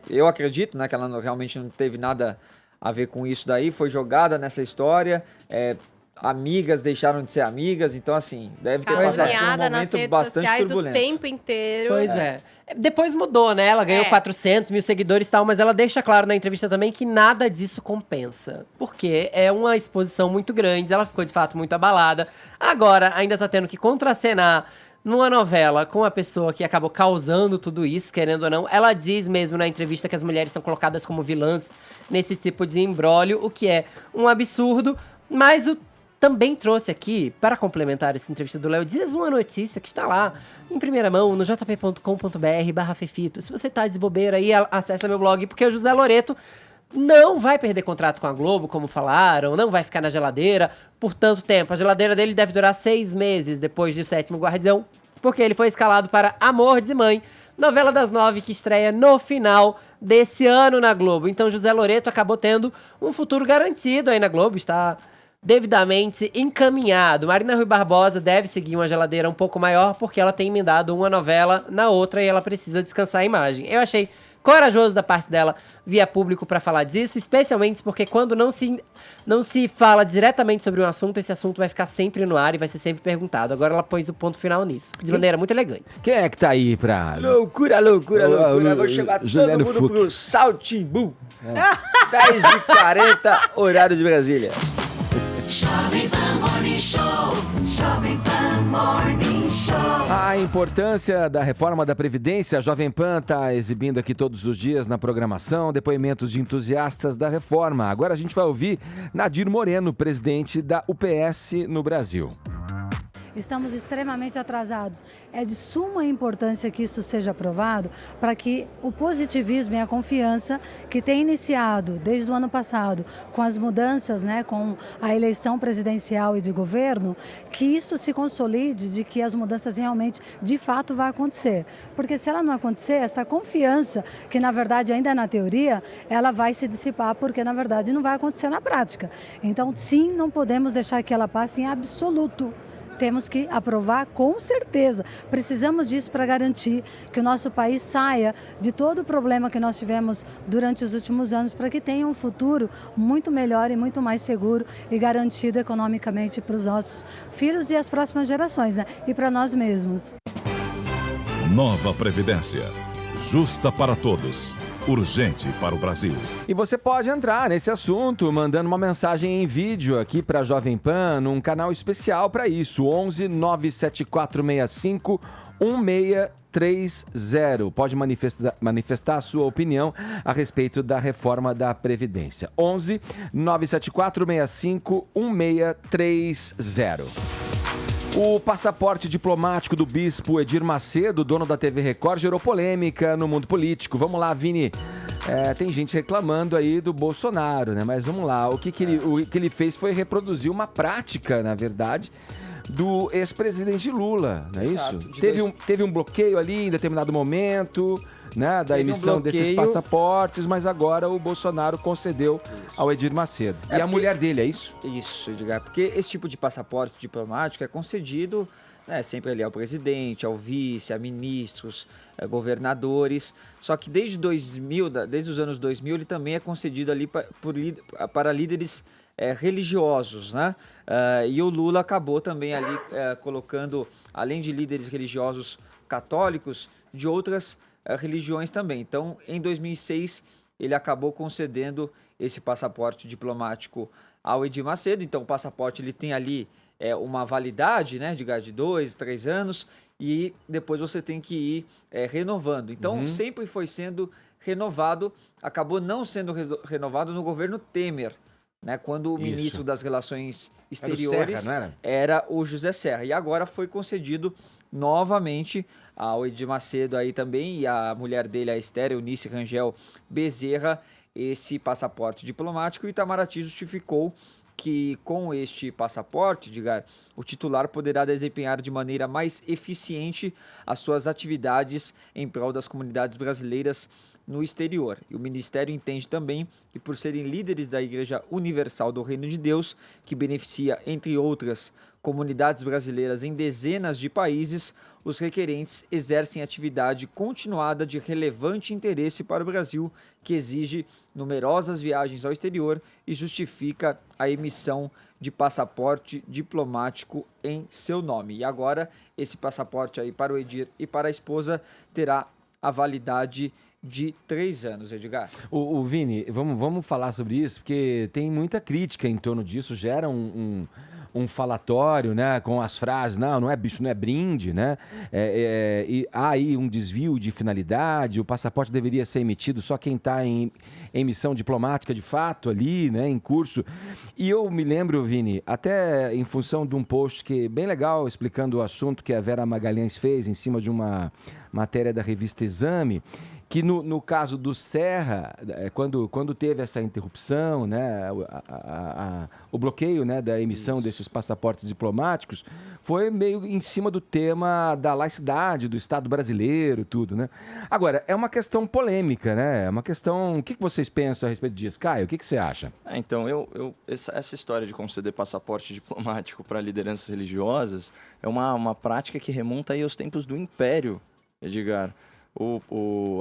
S5: eu acredito, né, que ela realmente não teve nada a ver com isso daí, foi jogada nessa história, amigas deixaram de ser amigas, então assim, deve ter passado por um
S2: Caluniada nas
S5: momento
S2: redes
S5: bastante
S2: sociais
S5: turbulento.
S2: o tempo inteiro.
S3: Pois é. Depois mudou, né? Ela ganhou 400 mil seguidores e tal, mas ela deixa claro na entrevista também que nada disso compensa. Porque é uma exposição muito grande, ela ficou de fato muito abalada. Agora, ainda tá tendo que contracenar numa novela com a pessoa que acabou causando tudo isso, querendo ou não. Ela diz mesmo na entrevista que as mulheres são colocadas como vilãs nesse tipo de imbróglio, o que é um absurdo, mas também trouxe aqui, para complementar essa entrevista do Léo Dias, uma notícia que está lá, em primeira mão, no jp.com.br/Fefito. Se você tá de bobeira aí, acessa meu blog, porque o José Loreto não vai perder contrato com a Globo, como falaram, não vai ficar na geladeira por tanto tempo. A geladeira dele deve durar 6 meses depois de O Sétimo Guardião, porque ele foi escalado para Amor de Mãe, novela das 9 que estreia no final desse ano na Globo. Então José Loreto acabou tendo um futuro garantido aí na Globo, está devidamente encaminhado. Marina Rui Barbosa deve seguir uma geladeira um pouco maior, porque ela tem emendado uma novela na outra e ela precisa descansar a imagem. Eu achei corajoso da parte dela via público para falar disso, especialmente porque quando não se fala diretamente sobre um assunto, esse assunto vai ficar sempre no ar e vai ser sempre perguntado. Agora ela pôs o ponto final nisso, de maneira muito elegante.
S1: Quem é que tá aí pra...
S5: Loucura. Vou chamar
S1: Juliano
S5: todo mundo
S1: Fuch.
S5: pro Saltimbu. 10h40, horário de Brasília.
S11: Jovem Pan Morning Show. Jovem Pan Morning Show.
S1: A importância da reforma da Previdência, a Jovem Pan está exibindo aqui todos os dias na programação, depoimentos de entusiastas da reforma. Agora a gente vai ouvir Nadir Moreno, presidente da UPS no Brasil.
S12: Estamos extremamente atrasados. É de suma importância que isso seja aprovado para que o positivismo e a confiança que tem iniciado desde o ano passado com as mudanças, né, com a eleição presidencial e de governo, que isso se consolide de que as mudanças realmente, de fato, vão acontecer. Porque se ela não acontecer, essa confiança, que na verdade ainda é na teoria, ela vai se dissipar porque na verdade não vai acontecer na prática. Então, sim, não podemos deixar que ela passe em absoluto. Temos que aprovar com certeza. Precisamos disso para garantir que o nosso país saia de todo o problema que nós tivemos durante os últimos anos, para que tenha um futuro muito melhor e muito mais seguro e garantido economicamente para os nossos filhos e as próximas gerações, né? E para nós mesmos.
S13: Nova Previdência. Justa para todos. Urgente para o Brasil.
S1: E você pode entrar nesse assunto mandando uma mensagem em vídeo aqui para a Jovem Pan, num canal especial para isso, 11 97465 1630. Pode manifestar a sua opinião a respeito da reforma da Previdência. 11 97465 1630. O passaporte diplomático do bispo Edir Macedo, dono da TV Record, gerou polêmica no mundo político. Vamos lá, Vini. Tem gente reclamando aí do Bolsonaro, né? Mas vamos lá. O que ele fez foi reproduzir uma prática, na verdade, do ex-presidente Lula, não é isso? Teve um bloqueio ali em determinado momento, né, da emissão desses passaportes, mas agora o Bolsonaro concedeu ao Edir Macedo. E a mulher dele, é isso?
S5: Isso, Edgar, porque esse tipo de passaporte diplomático é concedido, né, sempre ali ao presidente, ao vice, a ministros, governadores, só que desde os anos 2000, ele também é concedido ali para líderes religiosos, né? E o Lula acabou também ali colocando, além de líderes religiosos católicos, de outras religiões também. Então, em 2006, ele acabou concedendo esse passaporte diplomático ao Edir Macedo. Então, o passaporte ele tem ali uma validade, né, de 2, 3 anos, e depois você tem que ir renovando. Então, sempre foi sendo renovado, acabou não sendo renovado no governo Temer, né, quando o ministro das Relações Exteriores era o José Serra. E agora foi concedido novamente ao Edir Macedo aí também, e a mulher dele, a Esther Eunice Rangel Bezerra, esse passaporte diplomático. E o Itamaraty justificou que com este passaporte, Edgar, o titular poderá desempenhar de maneira mais eficiente as suas atividades em prol das comunidades brasileiras no exterior. E o Ministério entende também que, por serem líderes da Igreja Universal do Reino de Deus, que beneficia, entre outras, comunidades brasileiras em dezenas de países, os requerentes exercem atividade continuada de relevante interesse para o Brasil, que exige numerosas viagens ao exterior e justifica a emissão de passaporte diplomático em seu nome. E agora, esse passaporte aí para o Edir e para a esposa terá a validade de 3 anos, Edgar.
S1: O Vini, vamos falar sobre isso, porque tem muita crítica em torno disso, gera um falatório, né, com as frases, não é bicho, não é brinde, né, e há aí um desvio de finalidade, o passaporte deveria ser emitido só quem está em emissão diplomática de fato ali, né, em curso. E eu me lembro, Vini, até em função de um post que é bem legal, explicando o assunto que a Vera Magalhães fez em cima de uma matéria da revista Exame, que no caso do Serra, quando teve essa interrupção, né, o bloqueio, né, da emissão desses passaportes diplomáticos, foi meio em cima do tema da laicidade, do Estado brasileiro, tudo, né? Agora, é uma questão polêmica, né? É uma questão... O que vocês pensam a respeito disso? Caio, o que você acha?
S7: Então, essa história de conceder passaporte diplomático para lideranças religiosas é uma prática que remonta aí aos tempos do Império, Edgar.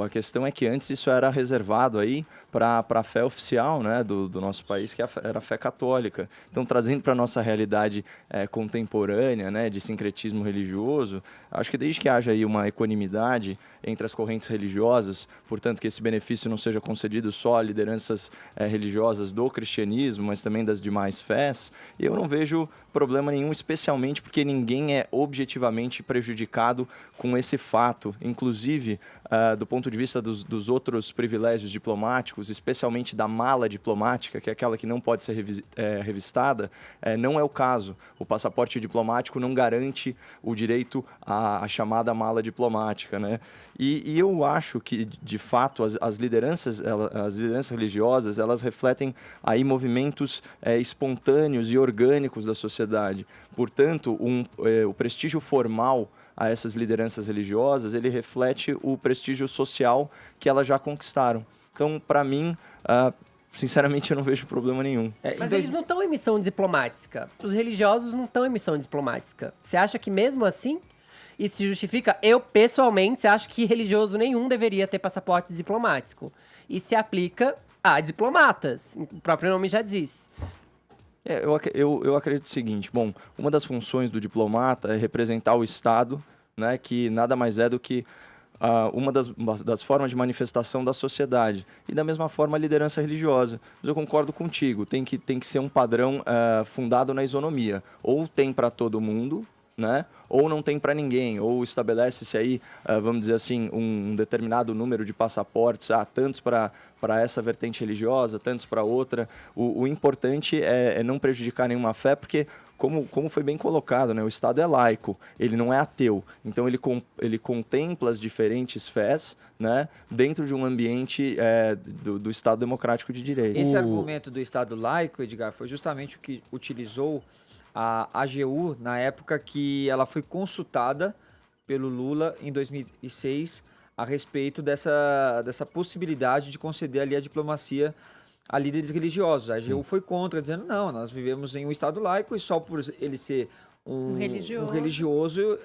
S7: A questão é que antes isso era reservado aí para a fé oficial, né, do nosso país, que era a fé católica. Então, trazendo para a nossa realidade contemporânea, né, de sincretismo religioso, acho que desde que haja aí uma equanimidade entre as correntes religiosas, portanto que esse benefício não seja concedido só a lideranças religiosas do cristianismo, mas também das demais fés, eu não vejo problema nenhum, especialmente porque ninguém é objetivamente prejudicado com esse fato. Inclusive, do ponto de vista dos outros privilégios diplomáticos, especialmente da mala diplomática, que é aquela que não pode ser revistada, não é o caso. O passaporte diplomático não garante o direito à chamada mala diplomática, né? E eu acho que, de fato, as lideranças religiosas, elas refletem aí movimentos espontâneos e orgânicos da sociedade. Portanto, o prestígio formal a essas lideranças religiosas, ele reflete o prestígio social que elas já conquistaram. Então, para mim, sinceramente, eu não vejo problema nenhum.
S3: Mas eles não estão em missão diplomática. Os religiosos não estão em missão diplomática. Você acha que mesmo assim isso se justifica? Eu, pessoalmente, acho que religioso nenhum deveria ter passaporte diplomático. E se aplica a diplomatas. O próprio nome já diz.
S7: Eu acredito o seguinte, bom, uma das funções do diplomata é representar o Estado, né, que nada mais é do que uma das formas de manifestação da sociedade. E da mesma forma a liderança religiosa. Mas eu concordo contigo, tem que ser um padrão fundado na isonomia. Ou tem para todo mundo, né? Ou não tem para ninguém, ou estabelece-se aí, vamos dizer assim, um determinado número de passaportes, tantos para essa vertente religiosa, tantos para outra. O importante é não prejudicar nenhuma fé, porque, como foi bem colocado, né, o Estado é laico, ele não é ateu. Então, ele contempla as diferentes fés, né, dentro de um ambiente do Estado democrático de direito.
S5: Esse argumento do Estado laico, Edgar, foi justamente o que utilizou a AGU na época que ela foi consultada pelo Lula em 2006 a respeito dessa possibilidade de conceder ali a diplomacia a líderes religiosos. A AGU foi contra, dizendo, não, nós vivemos em um Estado laico e só por ele ser um religioso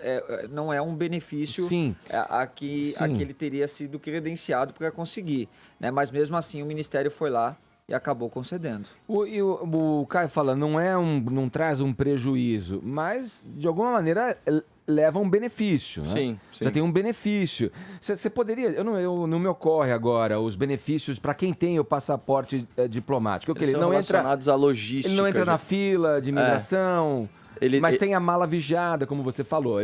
S5: não é um benefício a que ele teria sido credenciado para conseguir, né? Mas mesmo assim o Ministério foi lá e acabou concedendo.
S1: O Caio fala, não traz um prejuízo, mas de alguma maneira leva um benefício, né?
S7: Sim.
S1: Já tem um benefício. Você poderia, não me ocorre agora os benefícios para quem tem o passaporte diplomático.
S7: Eles são relacionados à logística.
S1: Ele não entra na fila de imigração. Mas tem a mala vigiada, como você falou.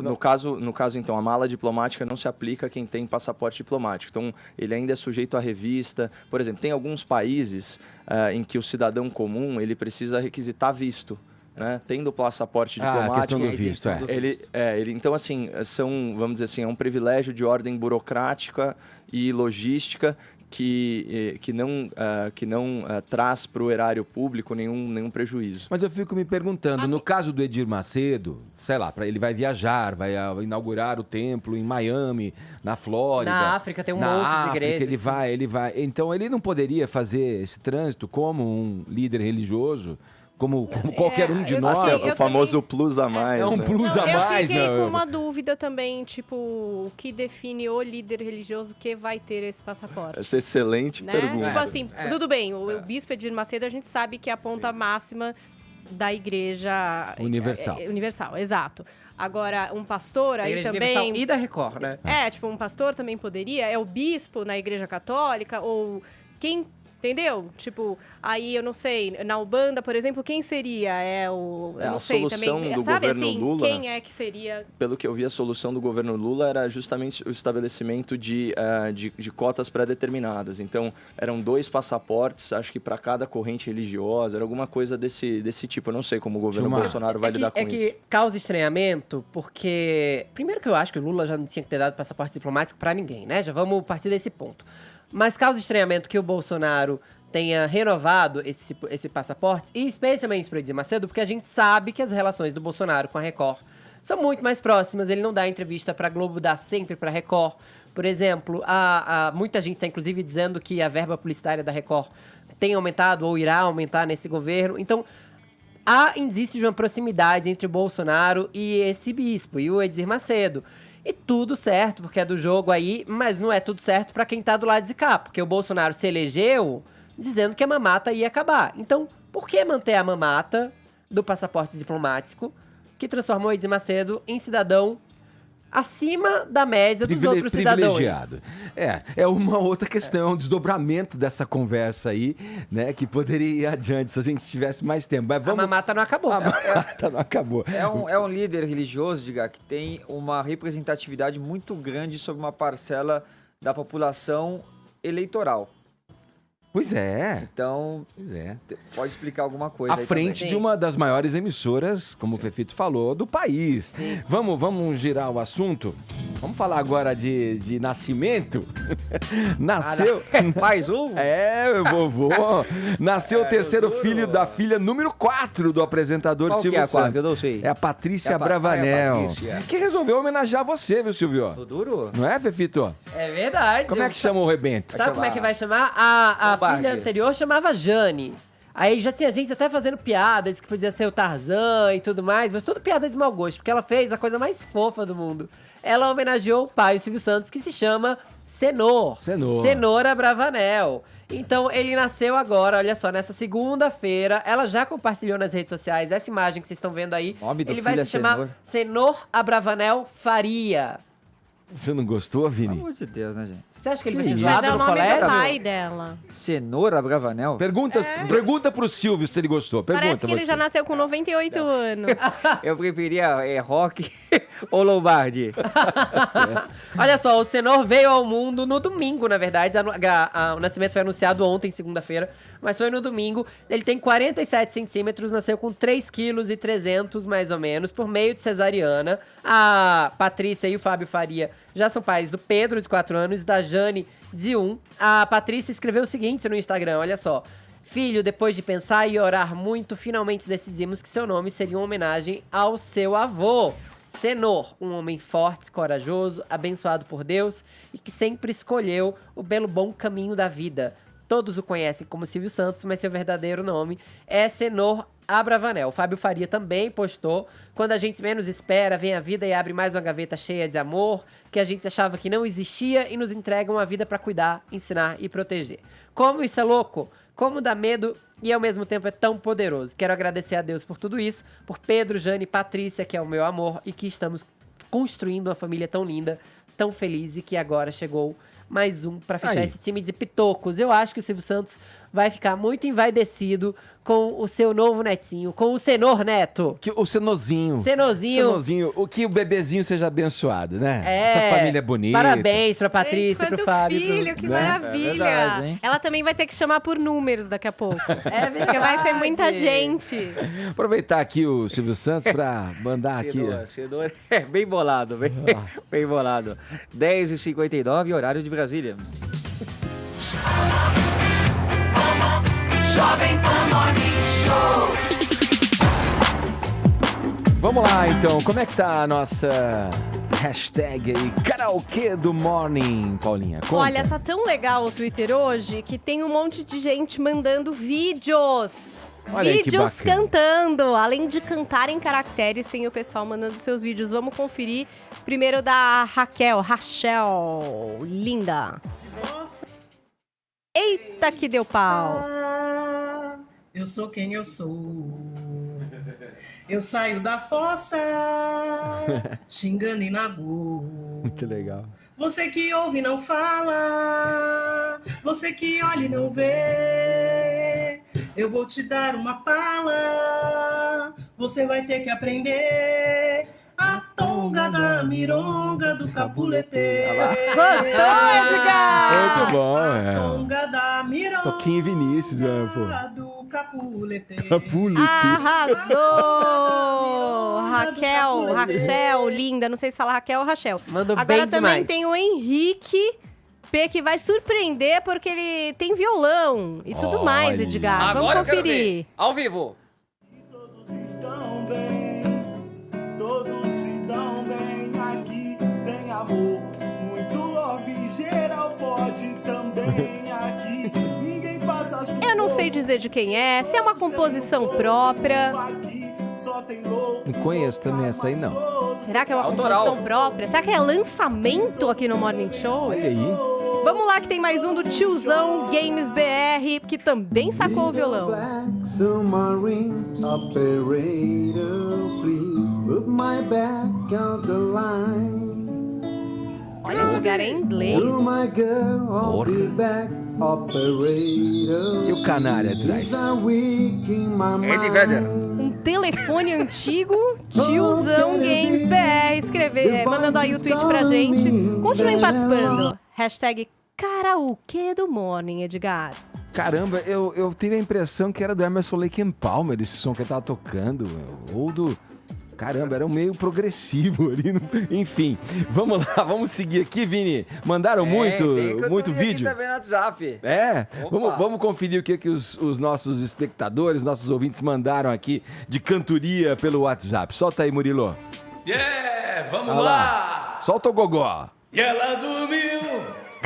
S7: No caso, então, a mala diplomática não se aplica a quem tem passaporte diplomático. Então, ele ainda é sujeito à revista. Por exemplo, tem alguns países em que o cidadão comum ele precisa requisitar visto. Né? Tendo o passaporte diplomático,
S1: a questão do visto,
S7: então, assim, vamos dizer assim, é um privilégio de ordem burocrática e logística que não traz para o erário público nenhum prejuízo.
S1: Mas eu fico me perguntando, no caso do Edir Macedo, sei lá, ele vai viajar, vai inaugurar o templo em Miami, na Flórida.
S3: Na África tem um monte de igrejas.
S1: Ele vai. Então ele não poderia fazer esse trânsito como um líder religioso? Como qualquer um de nós.
S7: O famoso plus a mais.
S1: É um plus a mais,
S2: Eu fiquei
S1: né?
S2: com uma dúvida também, tipo, o que define o líder religioso que vai ter esse passaporte?
S7: Essa excelente pergunta.
S2: Tipo assim, tudo bem, o bispo Edir Macedo a gente sabe que é a ponta máxima da igreja
S1: universal.
S2: Universal, exato. Agora, um pastor aí
S3: Igreja
S2: também...
S3: Universal e da Record, né?
S2: Tipo, um pastor também poderia? É o bispo na igreja católica? Ou quem... Entendeu? Tipo, aí eu não sei, na Ubanda, por exemplo, quem seria? Eu não sei
S7: solução
S2: também.
S7: do
S2: Sabe
S7: governo
S2: assim,
S7: Lula,
S2: quem é que seria?
S7: Pelo que eu vi, a solução do governo Lula era justamente o estabelecimento de cotas pré-determinadas. Então, eram 2 passaportes, acho que para cada corrente religiosa, era alguma coisa desse tipo. Eu não sei como o governo Bolsonaro vai lidar com isso.
S3: É que causa estranhamento, porque... Primeiro que eu acho que o Lula já não tinha que ter dado passaporte diplomático para ninguém, né? Já vamos partir desse ponto. Mas causa estranhamento que o Bolsonaro tenha renovado esse passaporte, e especialmente para o Edir Macedo, porque a gente sabe que as relações do Bolsonaro com a Record são muito mais próximas. Ele não dá entrevista para a Globo, dá sempre para a Record. Por exemplo, muita gente está inclusive dizendo que a verba publicitária da Record tem aumentado ou irá aumentar nesse governo. Então, há indício de uma proximidade entre o Bolsonaro e esse bispo, e o Edir Macedo. E tudo certo, porque é do jogo aí, mas não é tudo certo pra quem tá do lado de cá, porque o Bolsonaro se elegeu dizendo que a mamata ia acabar. Então, por que manter a mamata do passaporte diplomático, que transformou Edir Macedo em cidadão acima da média dos outros cidadãos?
S1: Privilegiado. É uma outra questão, é um desdobramento dessa conversa aí, né, que poderia ir adiante se a gente tivesse mais tempo. Mas vamos...
S3: A mamata não acabou.
S1: A mamata não acabou.
S5: É um líder religioso, diga, que tem uma representatividade muito grande sobre uma parcela da população eleitoral.
S1: Pois é.
S5: Então, pode explicar alguma coisa
S1: à frente de uma das maiores emissoras, como o Fefito falou, do país. Vamos girar o assunto? Vamos falar agora de nascimento? Nasceu...
S5: Mais um?
S1: Meu vovô. Nasceu o terceiro filho da filha número 4 do apresentador
S5: Qual
S1: Silvio
S5: que é a
S1: Santos.
S5: quarta? Eu não sei.
S1: É a Patrícia Bravanel.
S5: Patrícia.
S1: Que resolveu homenagear você, viu, Silvio?
S5: Do duro?
S1: Não é, Fefito?
S3: É verdade.
S1: Como é que chama o rebento?
S3: Sabe como é que vai chamar? A filha anterior chamava Jane. Aí já tinha gente até fazendo piada, disse que podia ser o Tarzan e tudo mais, mas tudo piada de mau gosto, porque ela fez a coisa mais fofa do mundo. Ela homenageou o pai, o Silvio Santos, que se chama Cenoura Bravanel. Então, ele nasceu agora, olha só, nessa segunda-feira. Ela já compartilhou nas redes sociais essa imagem que vocês estão vendo aí.
S5: Nome do
S3: ele vai
S5: filho
S3: se chamar Cenor Abravanel Faria.
S1: Você não gostou, Vini?
S5: Pelo amor de Deus, né, gente?
S3: Você acha que ele vai
S1: Que
S3: ser
S1: isso?
S3: zoado
S2: Mas é o
S3: no
S2: nome
S3: colégio?
S2: do pai dela.
S5: Cenoura Bravanel?
S1: Pergunta pro Silvio se ele gostou.
S2: Parece
S1: Pergunta
S2: que ele
S1: você.
S2: já nasceu com 98 anos.
S5: Eu preferia Rock ou Lombardi.
S3: Olha só, o Cenor veio ao mundo no domingo, na verdade. O nascimento foi anunciado ontem, segunda-feira, mas foi no domingo. Ele tem 47 centímetros, nasceu com 3,3 kg, mais ou menos, por meio de cesariana. A Patrícia e o Fábio Faria já são pais do Pedro, de 4 anos, e da Jane, de 1. A Patrícia escreveu o seguinte no Instagram, olha só. Filho, depois de pensar e orar muito, finalmente decidimos que seu nome seria uma homenagem ao seu avô. Cenor, um homem forte, corajoso, abençoado por Deus e que sempre escolheu o belo bom caminho da vida. Todos o conhecem como Silvio Santos, mas seu verdadeiro nome é Cenor Abravanel. O Fábio Faria também postou: quando a gente menos espera, vem a vida e abre mais uma gaveta cheia de amor, que a gente achava que não existia e nos entrega uma vida pra cuidar, ensinar e proteger. Como isso é louco? Como dá medo e ao mesmo tempo é tão poderoso. Quero agradecer a Deus por tudo isso, por Pedro, Jane e Patrícia, que é o meu amor, e que estamos construindo uma família tão linda, tão feliz, e que agora chegou mais um pra fechar esse time de pitocos. Eu acho que o Silvio Santos vai ficar muito envaidecido com o seu novo netinho, com o Cenor Neto.
S1: O Cenozinho.
S3: Cenozinho.
S1: O que o bebezinho seja abençoado, né?
S3: É.
S1: Essa família bonita.
S3: Parabéns pra Patrícia,
S2: Gente,
S3: pro
S2: quanto
S3: Fábio.
S2: filho, que maravilha.
S5: É verdade, hein?
S2: Ela também vai ter que chamar por números daqui a pouco.
S3: É verdade.
S2: Porque vai ser muita gente.
S1: Aproveitar aqui o Silvio Santos pra mandar aqui.
S5: Cenoura. Bem bolado, bem bolado. 10h59, horário de Brasília.
S11: Jovem Pan Morning Show.
S1: Vamos lá, então. Como é que tá a nossa hashtag aí? Karaokê do Morning, Paulinha? Conta.
S2: Olha, tá tão legal o Twitter hoje que tem um monte de gente mandando vídeos.
S1: Olha aí que
S2: Vídeos
S1: bacana.
S2: cantando. Além de cantar em caracteres, tem o pessoal mandando seus vídeos. Vamos conferir. Primeiro da Rachel, linda. Eita, que deu pau.
S14: Eu sou quem eu sou. Eu saio da fossa, xingando e na gol.
S1: Muito legal.
S14: Você que ouve e não fala, você que olha e não vê, eu vou te dar uma pala, você vai ter que aprender a tonga da mironga do capulete.
S2: Gostou, Edgar?
S1: Muito bom,
S14: Tonga da mironga
S1: Toquinho e Vinícius, pô.
S14: do capulete.
S2: Arrasou! Rachel, linda. Não sei se fala Raquel ou Rachel.
S3: Mandou
S2: Agora
S3: bem
S2: também
S3: demais.
S2: tem o Henrique P, que vai surpreender porque ele tem violão e tudo mais,
S1: Olha.
S2: Edgar.
S15: Agora eu
S2: Vamos
S15: quero
S2: conferir.
S15: ver. Ao vivo.
S16: Estão bem, todos se dão bem, aqui tem amor, muito love, geral pode também, aqui ninguém passa assim.
S2: Eu não sei dizer de quem é, se é uma composição própria.
S1: Não conheço também essa aí, não.
S2: Será que é uma
S15: Autoral.
S2: composição própria? Será que é lançamento aqui no Morning Show?
S1: Olha aí.
S2: Vamos lá que tem mais um do tiozão Games BR, que também sacou o violão.
S16: Submarine operator, please put my back on the line.
S2: Olha, Edgar, é em inglês.
S16: To my girl, I'll be back, operator.
S1: E o canário atrás?
S16: These are weak in my
S15: Eddie Vedder.
S2: Um telefone antigo, tiozão Games BR, mandando aí o tweet pra gente. Continuem participando. Hashtag Karaokê do Morning, Edgar.
S1: Caramba, eu tive a impressão que era do Emerson Lake and Palmer, esse som que ele tava tocando. Ou do... Caramba, era um meio progressivo ali. Enfim, vamos lá, vamos seguir aqui, Vini. Mandaram muito vídeo?
S5: Aqui também no WhatsApp.
S1: É?
S5: Opa.
S1: Vamos conferir o que os nossos espectadores, nossos ouvintes mandaram aqui de cantoria pelo WhatsApp. Solta aí, Murilo.
S17: Vamos
S1: Olha
S17: lá!
S1: Solta o gogó.
S17: E ela dormiu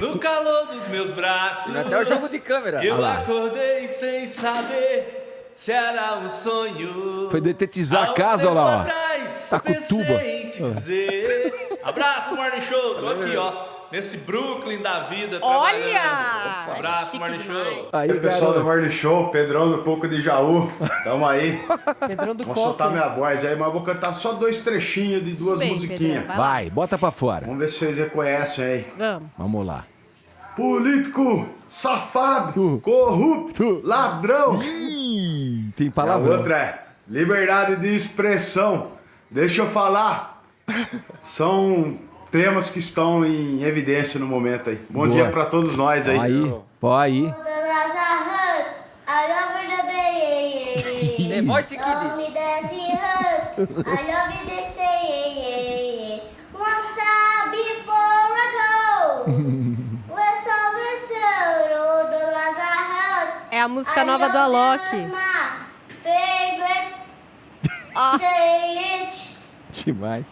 S17: no calor dos meus braços.
S5: Até o jogo de câmera.
S17: Eu
S1: Olha lá.
S17: acordei sem saber se era um sonho.
S1: Foi detetizar a
S17: Há um
S1: casa,
S17: tempo
S1: olha lá, ó.
S17: atrás,
S1: Tá com
S17: pensei
S1: tuba.
S17: em te dizer. Abraço, Morning Show. Tô aqui, ó. Nesse Brooklyn da vida.
S2: Olha!
S17: trabalhando. Abraço,
S2: Chique
S17: Morning
S2: demais.
S17: Show.
S1: Aí,
S18: Pessoal do Morning Show, Pedrão do Coco de Jaú, tamo aí.
S3: Pedrão do
S18: Vou
S3: Coco.
S18: soltar minha voz aí, mas vou cantar só 2 trechinhos de 2
S2: Bem,
S18: musiquinhas.
S2: Pedrão,
S1: Vai, bota pra fora.
S18: Vamos ver se vocês reconhecem aí.
S2: Vamos.
S1: Vamos lá.
S18: Político, safado, corrupto, ladrão.
S1: Ih, tem
S18: A
S1: palavrão.
S18: outra é liberdade de expressão. Deixa eu falar. São temas que estão em evidência no momento aí. Bom
S1: Boa.
S18: dia pra todos nós aí.
S1: Aí, aí.
S15: The Voice Kids.
S2: É a música nova do Alok.
S1: Demais.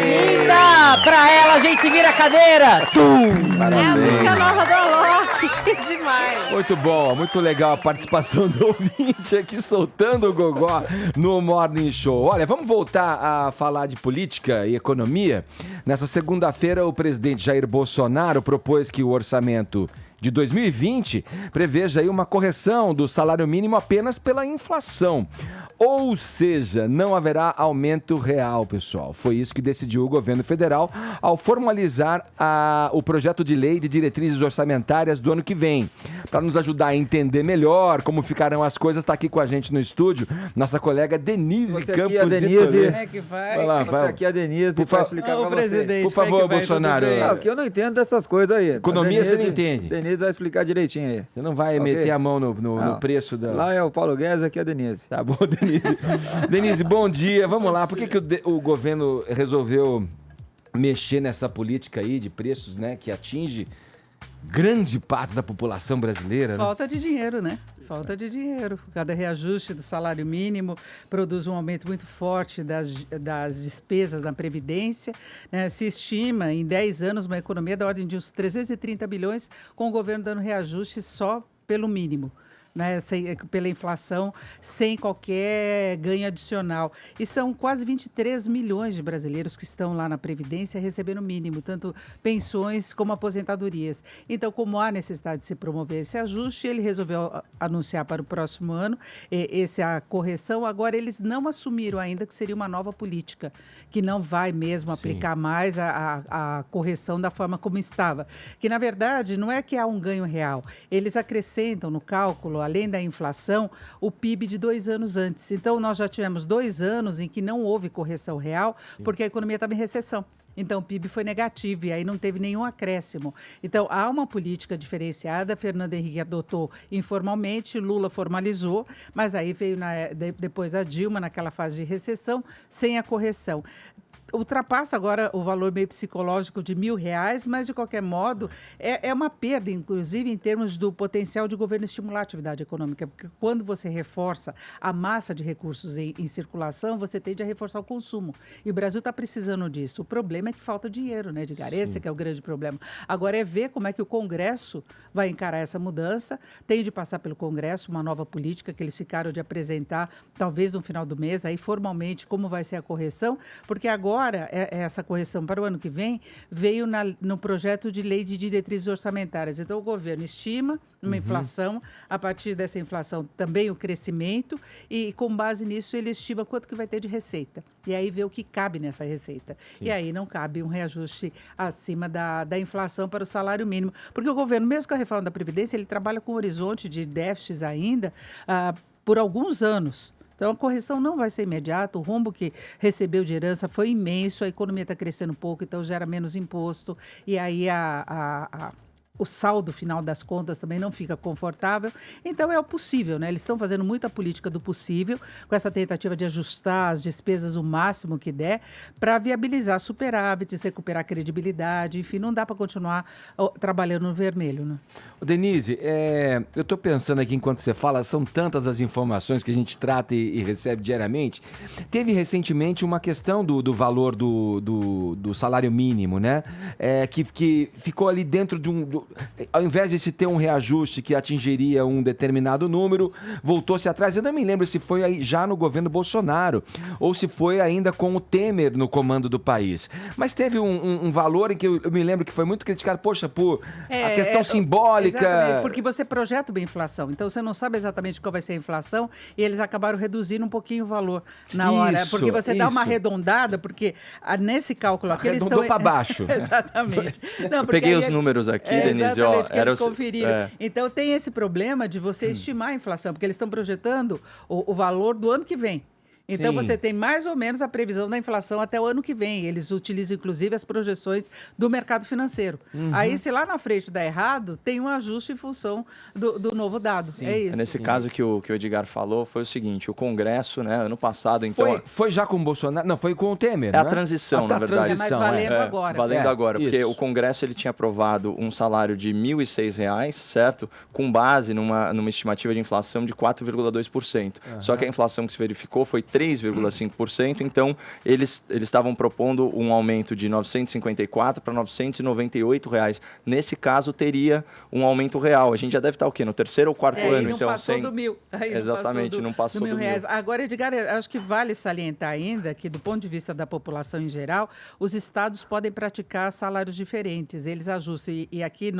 S3: Linda! Pra ela, a gente se vira a cadeira! Tum!
S2: É a música nova do Alok. Demais.
S1: Muito bom, muito legal a participação do ouvinte aqui soltando o gogó no Morning Show. Olha, vamos voltar a falar de política e economia. Nessa segunda-feira, o presidente Jair Bolsonaro propôs que o orçamento de 2020 preveja aí uma correção do salário mínimo apenas pela inflação. Ou seja, não haverá aumento real, pessoal. Foi isso que decidiu o governo federal ao formalizar o projeto de lei de diretrizes orçamentárias do ano que vem. Para nos ajudar a entender melhor como ficarão as coisas, está aqui com a gente no estúdio nossa colega Denise
S5: Você
S1: Campos
S5: aqui, a
S1: de
S5: Denise.
S1: Toledo.
S5: É que vai.
S1: Vai lá,
S5: Você
S1: vai.
S5: aqui, a Denise,
S1: Por
S5: vai
S1: fa-
S5: explicar
S1: Ô,
S5: pra
S1: presidente,
S5: você.
S1: por favor, Bolsonaro.
S5: Não, que eu não entendo dessas coisas aí.
S1: Economia você não entende.
S5: Denise vai explicar direitinho aí.
S1: Você não vai
S5: Ok?
S1: meter a mão no
S5: Não.
S1: preço da...
S5: Lá é o Paulo Guedes, aqui é a Denise.
S1: Tá bom, Denise. Denise, bom dia. Vamos lá. Por que o governo resolveu mexer nessa política aí de preços, né, que atinge grande parte da população brasileira, né?
S19: Falta de dinheiro, né? Falta de dinheiro. Cada reajuste do salário mínimo produz um aumento muito forte das despesas da Previdência, né? Se estima em 10 anos uma economia da ordem de uns 330 bilhões, com o governo dando reajuste só pelo mínimo, né, pela inflação, sem qualquer ganho adicional. E são quase 23 milhões de brasileiros que estão lá na Previdência recebendo o mínimo, tanto pensões como aposentadorias. Então, como há necessidade de se promover esse ajuste, ele resolveu anunciar para o próximo ano essa correção. Agora, eles não assumiram ainda que seria uma nova política, que não vai mesmo aplicar mais a correção da forma como estava. Que, na verdade, não é que há um ganho real. Eles acrescentam no cálculo, além da inflação, o PIB de 2 anos antes. Então, nós já tivemos 2 anos em que não houve correção real, porque a economia estava em recessão. Então, o PIB foi negativo e aí não teve nenhum acréscimo. Então, há uma política diferenciada. Fernando Henrique adotou informalmente, Lula formalizou, mas aí veio depois da Dilma, naquela fase de recessão, sem a correção. Ultrapassa agora o valor meio psicológico de R$1.000, mas, de qualquer modo, é uma perda, inclusive, em termos do potencial de governo estimular a atividade econômica, porque quando você reforça a massa de recursos em circulação, você tende a reforçar o consumo. E o Brasil está precisando disso. O problema é que falta dinheiro, né, Edgar? Esse que é o grande problema. Agora é ver como é que o Congresso vai encarar essa mudança. Tem de passar pelo Congresso uma nova política que eles ficaram de apresentar, talvez no final do mês, aí formalmente, como vai ser a correção, porque agora essa correção para o ano que vem veio no projeto de lei de diretrizes orçamentárias. Então, o governo estima uma inflação, a partir dessa inflação também o crescimento, e com base nisso ele estima quanto que vai ter de receita. E aí vê o que cabe nessa receita. Sim. E aí não cabe um reajuste acima da inflação para o salário mínimo. Porque o governo, mesmo com a reforma da Previdência, ele trabalha com um horizonte de déficits ainda por alguns anos. Então, a correção não vai ser imediata, o rombo que recebeu de herança foi imenso, a economia está crescendo pouco, então gera menos imposto, e aí o saldo final das contas também não fica confortável. Então, é o possível, né? Eles estão fazendo muita política do possível, com essa tentativa de ajustar as despesas o máximo que der, para viabilizar superávites, recuperar a credibilidade, enfim, não dá para continuar trabalhando no vermelho, né?
S1: Denise, eu estou pensando aqui enquanto você fala, são tantas as informações que a gente trata e recebe diariamente. Teve recentemente uma questão do valor do salário mínimo, né? Que ficou ali dentro de ao invés de se ter um reajuste que atingiria um determinado número, voltou-se atrás. Eu não me lembro se foi aí já no governo Bolsonaro ou se foi ainda com o Temer no comando do país. Mas teve um valor em que eu me lembro que foi muito criticado, poxa, por a questão simbólica.
S19: Exatamente, porque você projeta uma inflação, então você não sabe exatamente qual vai ser a inflação e eles acabaram reduzindo um pouquinho o valor na hora. Porque você dá uma arredondada, porque nesse cálculo aqui eles estão...
S1: para baixo.
S19: Exatamente. Não,
S7: eu peguei os números aqui, Denise.
S19: Exatamente, que eles conferiram. Então, tem esse problema de você estimar a inflação, porque eles estão projetando o valor do ano que vem. Então, você tem mais ou menos a previsão da inflação até o ano que vem. Eles utilizam, inclusive, as projeções do mercado financeiro. Aí, se lá na frente dá errado, tem um ajuste em função do novo dado. Sim. É isso.
S7: Nesse caso que o Edgar falou, foi o seguinte, o Congresso, né, ano passado, então...
S1: Foi já com o Bolsonaro? Não, foi com o Temer,
S7: É a transição, na verdade.
S19: Mas valendo agora.
S7: Valendo agora, porque o Congresso ele tinha aprovado um salário de R$ 1.006, certo? Com base numa estimativa de inflação de 4,2%. Só que a inflação que se verificou foi 3,5%, então eles estavam propondo um aumento de R$ 954 para R$ 998. Nesse caso, teria um aumento real. A gente já deve estar o quê? No terceiro ou quarto ano?
S19: Não
S7: então,
S19: passou do mil.
S7: Exatamente, não passou do
S19: R$1.000.
S7: mil.
S19: Agora, Edgar, eu acho que vale salientar ainda que, do ponto de vista da população em geral, os estados podem praticar salários diferentes. Eles ajustam. E aqui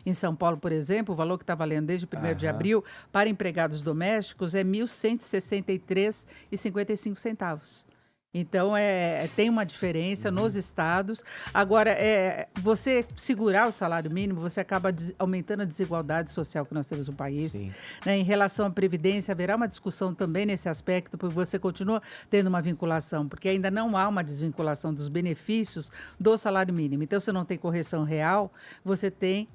S19: em São Paulo, por exemplo, o valor que está valendo desde 1º de abril para empregados domésticos é R$ 1.163,55. Então, tem uma diferença nos estados. Agora, você segurar o salário mínimo, você acaba aumentando a desigualdade social que nós temos no país. Né? Em relação à Previdência, haverá uma discussão também nesse aspecto, porque você continua tendo uma vinculação, porque ainda não há uma desvinculação dos benefícios do salário mínimo. Então, você não tem correção real, você tem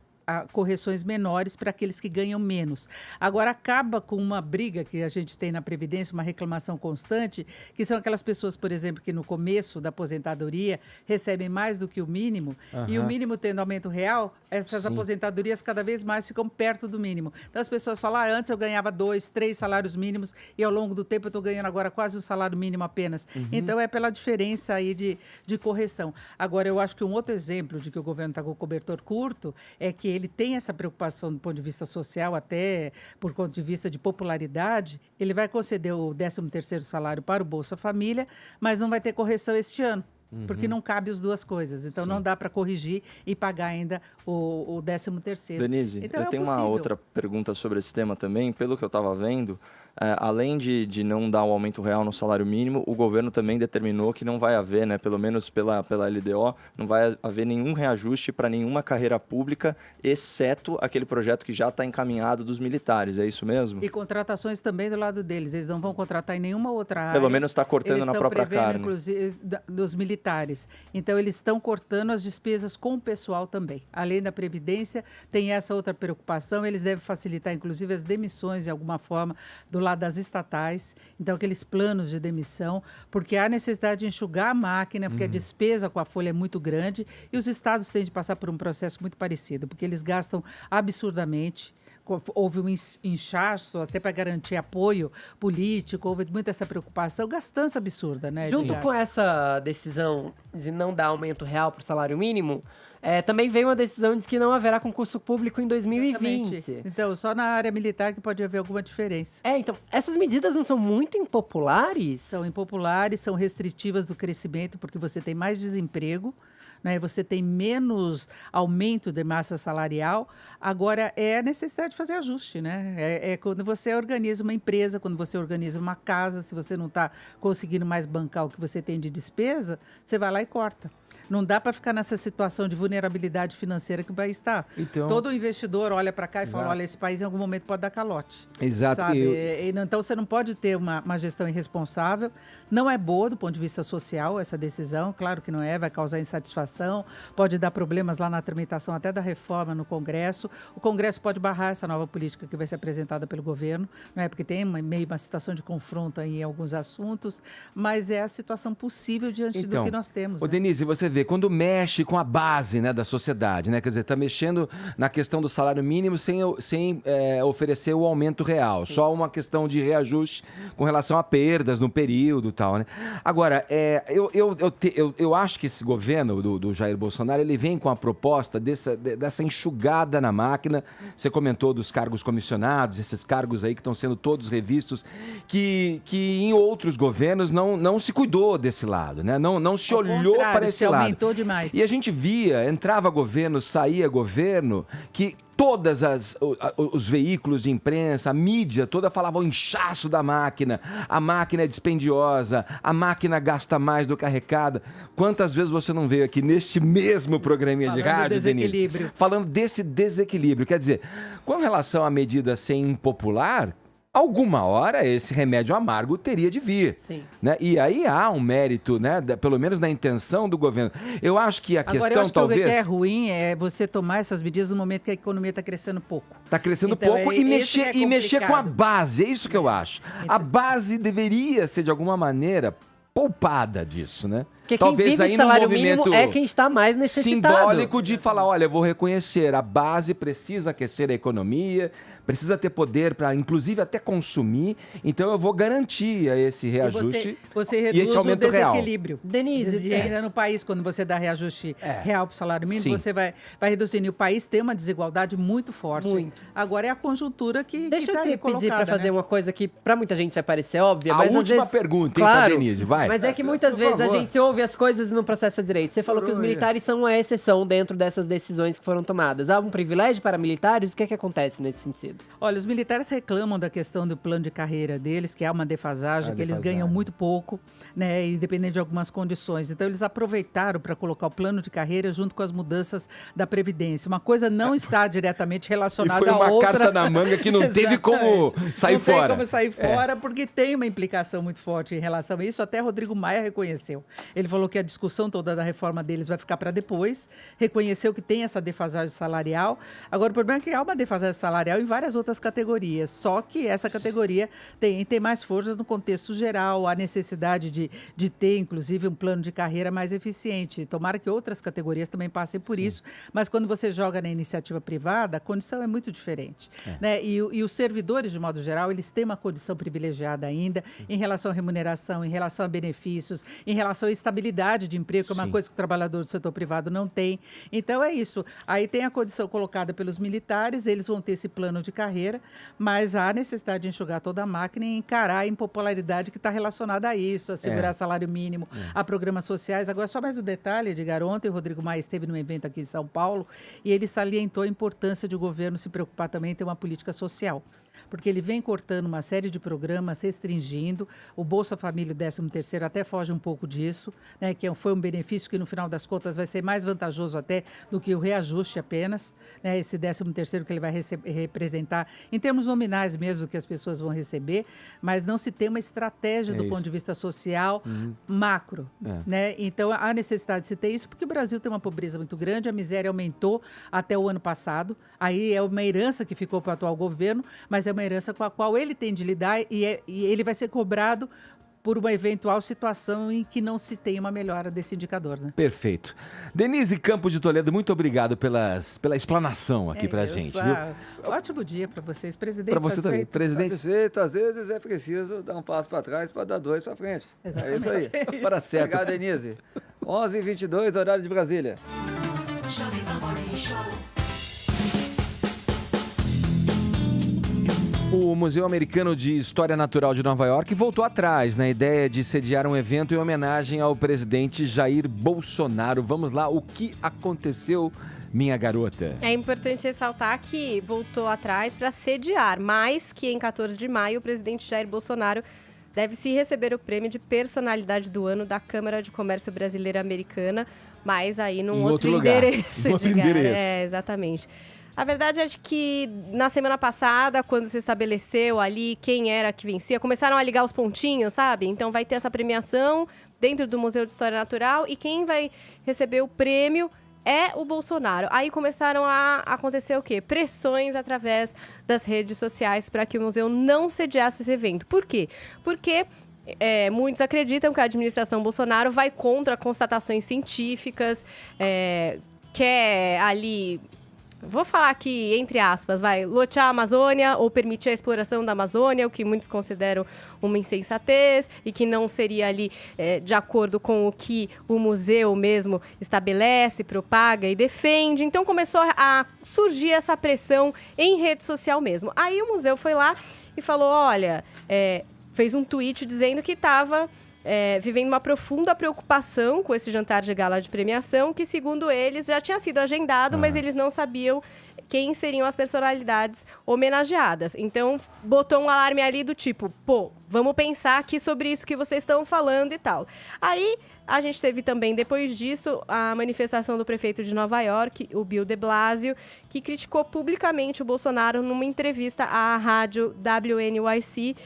S19: correções menores para aqueles que ganham menos. Agora, acaba com uma briga que a gente tem na Previdência, uma reclamação constante, que são aquelas pessoas, por exemplo, que no começo da aposentadoria recebem mais do que o mínimo, e o mínimo tendo aumento real, essas aposentadorias cada vez mais ficam perto do mínimo. Então, as pessoas falam, antes eu ganhava 2, 3 salários mínimos, e ao longo do tempo eu estou ganhando agora quase um salário mínimo apenas. Então, é pela diferença aí de correção. Agora, eu acho que um outro exemplo de que o governo está com o cobertor curto é que ele tem essa preocupação do ponto de vista social, até por ponto de vista de popularidade, ele vai conceder o 13º salário para o Bolsa Família, mas não vai ter correção este ano. Porque não cabe as duas coisas. Então, não dá para corrigir e pagar ainda o 13º.
S7: Denise,
S19: então,
S7: eu tenho uma outra pergunta sobre esse tema também. Pelo que eu estava vendo, além de não dar um aumento real no salário mínimo, o governo também determinou que não vai haver, né, pelo menos pela LDO, não vai haver nenhum reajuste para nenhuma carreira pública, exceto aquele projeto que já está encaminhado dos militares. É isso mesmo?
S19: E contratações também do lado deles. Eles não vão contratar em nenhuma outra área.
S7: Pelo menos está cortando na própria carne.
S19: Inclusive, dos militares. Então, eles estão cortando as despesas com o pessoal também. Além da Previdência, tem essa outra preocupação. Eles devem facilitar, inclusive, as demissões, de alguma forma, do lado das estatais. Então, aqueles planos de demissão, porque há necessidade de enxugar a máquina, porque a despesa com a folha é muito grande, e os estados têm de passar por um processo muito parecido, porque eles gastam absurdamente. Houve um inchaço até para garantir apoio político, houve muita essa preocupação, gastança absurda, né?
S3: Junto com essa decisão de não dar aumento real para o salário mínimo, também veio uma decisão de que não haverá concurso público em 2020.
S19: Exatamente. Então, só na área militar que pode haver alguma diferença.
S3: Então, essas medidas não são muito impopulares?
S19: São impopulares, são restritivas do crescimento, porque você tem mais desemprego, né? Você tem menos aumento de massa salarial. Agora, é a necessidade de fazer ajuste, né? É quando você organiza uma empresa, quando você organiza uma casa, se você não está conseguindo mais bancar o que você tem de despesa, você vai lá e corta. Não dá para ficar nessa situação de vulnerabilidade financeira que o país está.
S1: Então,
S19: todo investidor olha para cá e fala, olha, esse país em algum momento pode dar calote.
S1: Exato.
S19: Então, você não pode ter uma gestão irresponsável. Não é boa do ponto de vista social essa decisão. Claro que não é, vai causar insatisfação, pode dar problemas lá na tramitação até da reforma no Congresso. O Congresso pode barrar essa nova política que vai ser apresentada pelo governo, não é? Porque tem meio uma situação de confronto aí em alguns assuntos, mas é a situação possível diante do que nós temos.
S1: Ô,
S19: né?
S1: Denise, você vê, quando mexe com a base, né, da sociedade, né? Quer dizer, está mexendo na questão do salário mínimo sem oferecer o aumento real. Sim. Só uma questão de reajuste com relação a perdas no período e tal, né? Agora, eu acho que esse governo do Jair Bolsonaro, ele vem com a proposta dessa enxugada na máquina. Você comentou dos cargos comissionados, esses cargos aí que estão sendo todos revistos, que em outros governos não se cuidou desse lado, né? Não se olhou para esse lado.
S19: Aumentou demais.
S1: E a gente via, entrava governo, saía governo, que todos os veículos de imprensa, a mídia toda falava o inchaço da máquina, a máquina é dispendiosa, a máquina gasta mais do que arrecada. Quantas vezes você não veio aqui neste mesmo programinha de rádio, Denise, falando desse desequilíbrio? Quer dizer, com relação à medida ser impopular, alguma hora esse remédio amargo teria de vir.
S3: Sim.
S1: Né? E aí há um mérito, né, pelo menos na intenção do governo. Eu acho que a questão,
S19: eu acho
S1: talvez...
S19: que o que é ruim é você tomar essas medidas no momento que a economia está crescendo pouco.
S1: Está crescendo pouco e mexer com a base, é isso que eu acho. A base deveria ser, de alguma maneira, poupada disso, né?
S3: Porque talvez quem vive de salário mínimo é quem está mais necessitado.
S1: Simbólico de falar, olha, eu vou reconhecer, a base precisa aquecer a economia, precisa ter poder para, inclusive, até consumir, então eu vou garantir esse reajuste
S19: você
S1: e
S19: reduz
S1: esse aumento
S19: o desequilíbrio.
S1: Real.
S19: Denise, ainda no país, quando você dá reajuste real para o salário mínimo, você vai reduzindo. E o país tem uma desigualdade muito forte.
S3: Muito.
S19: Agora é a conjuntura que
S3: Deixa
S19: tá
S3: eu te pedir para fazer uma coisa que para muita gente vai parecer óbvia, mas
S1: a última
S3: às vezes,
S1: pergunta, hein,
S3: claro,
S1: Denise, vai.
S3: Mas é que muitas vezes a gente ouve as coisas e não processa direito. Você falou que os militares são uma exceção dentro dessas decisões que foram tomadas. Há um privilégio para militares? O que é que acontece nesse sentido?
S19: Olha, os militares reclamam da questão do plano de carreira deles, que há uma defasagem, eles ganham muito pouco, né, independente de algumas condições. Então, eles aproveitaram para colocar o plano de carreira junto com as mudanças da Previdência. Uma coisa não está diretamente relacionada à outra.
S1: E foi uma carta na manga que não teve como sair fora.
S19: Não tem como sair fora, porque tem uma implicação muito forte em relação a isso. Até Rodrigo Maia reconheceu. Ele Ele falou que a discussão toda da reforma deles vai ficar para depois, reconheceu que tem essa defasagem salarial. Agora, o problema é que há uma defasagem salarial em várias outras categorias, só que essa categoria tem mais força no contexto geral, a necessidade de ter, inclusive, um plano de carreira mais eficiente. Tomara que outras categorias também passem por isso, mas quando você joga na iniciativa privada, a condição é muito diferente. Né? E os servidores, de modo geral, eles têm uma condição privilegiada ainda em relação à remuneração, em relação a benefícios, em relação à estabilidade de emprego, que é uma coisa que o trabalhador do setor privado não tem. Então, é isso. Aí tem a condição colocada pelos militares, eles vão ter esse plano de carreira, mas há necessidade de enxugar toda a máquina e encarar a impopularidade que está relacionada a isso, a segurar salário mínimo, a programas sociais. Agora, só mais um detalhe, Edgar, ontem o Rodrigo Maia esteve num evento aqui em São Paulo e ele salientou a importância de o governo se preocupar também em ter uma política social. Porque ele vem cortando uma série de programas, restringindo. O Bolsa Família 13º até foge um pouco disso, né, que foi um benefício que, no final das contas, vai ser mais vantajoso até do que o reajuste apenas, né, esse 13º que ele vai representar, em termos nominais mesmo, que as pessoas vão receber, mas não se tem uma estratégia do ponto de vista social macro. Né? Então, há necessidade de se ter isso, porque o Brasil tem uma pobreza muito grande, a miséria aumentou até o ano passado, aí é uma herança que ficou para o atual governo, mas é uma herança com a qual ele tem de lidar e ele vai ser cobrado por uma eventual situação em que não se tem uma melhora desse indicador. Né?
S1: Perfeito. Denise Campos de Toledo, muito obrigado pela explanação aqui pra gente. Viu?
S19: Ótimo dia para vocês, presidente.
S1: Para você também, presidente.
S5: Satisfeito, às vezes é preciso dar um passo para trás para dar dois para frente.
S19: Exatamente.
S5: É isso aí.
S1: Para certo.
S5: Obrigado, Denise. 11h22, horário de Brasília.
S11: Jovem Pan Morning Show.
S1: O Museu Americano de História Natural de Nova York voltou atrás na ideia de sediar um evento em homenagem ao presidente Jair Bolsonaro. Vamos lá, o que aconteceu, minha garota?
S2: É importante ressaltar que voltou atrás para sediar, mas que em 14 de maio o presidente Jair Bolsonaro deve se receber o prêmio de personalidade do ano da Câmara de Comércio Brasileira Americana, mas aí num outro endereço.
S1: Em outro endereço.
S2: É, exatamente. A verdade é que na semana passada, quando se estabeleceu ali quem era que vencia, começaram a ligar os pontinhos, sabe? Então vai ter essa premiação dentro do Museu de História Natural e quem vai receber o prêmio é o Bolsonaro. Aí começaram a acontecer o quê? Pressões através das redes sociais para que o museu não sediasse esse evento. Por quê? Porque muitos acreditam que a administração Bolsonaro vai contra constatações científicas, quer ali... Vou falar aqui, entre aspas, lotear a Amazônia ou permitir a exploração da Amazônia, o que muitos consideram uma insensatez e que não seria ali de acordo com o que o museu mesmo estabelece, propaga e defende. Então começou a surgir essa pressão em rede social mesmo. Aí o museu foi lá e falou, olha, fez um tweet dizendo que estava... vivendo uma profunda preocupação com esse jantar de gala de premiação, que, segundo eles, já tinha sido agendado, mas eles não sabiam quem seriam as personalidades homenageadas. Então, botou um alarme ali do tipo, vamos pensar aqui sobre isso que vocês estão falando e tal. Aí, a gente teve também, depois disso, a manifestação do prefeito de Nova York, o Bill de Blasio, que criticou publicamente o Bolsonaro numa entrevista à rádio WNYC,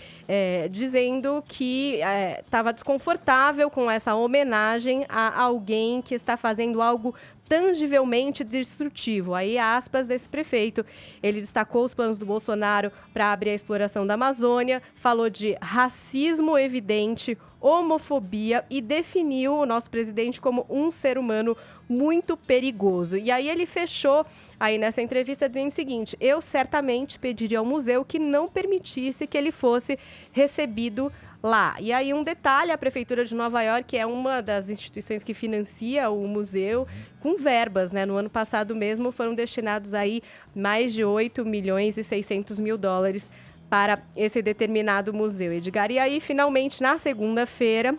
S2: dizendo que estava desconfortável com essa homenagem a alguém que está fazendo algo tangivelmente destrutivo. Aí, aspas desse prefeito, ele destacou os planos do Bolsonaro para abrir a exploração da Amazônia, falou de racismo evidente, homofobia e definiu o nosso presidente como um ser humano muito perigoso. E aí ele fechou aí nessa entrevista dizendo o seguinte, eu certamente pediria ao museu que não permitisse que ele fosse recebido lá. E aí um detalhe, a Prefeitura de Nova York é uma das instituições que financia o museu com verbas, né? No ano passado mesmo foram destinados aí mais de 8 milhões e 600 mil dólares para esse determinado museu, Edgar. E aí, finalmente, na segunda-feira,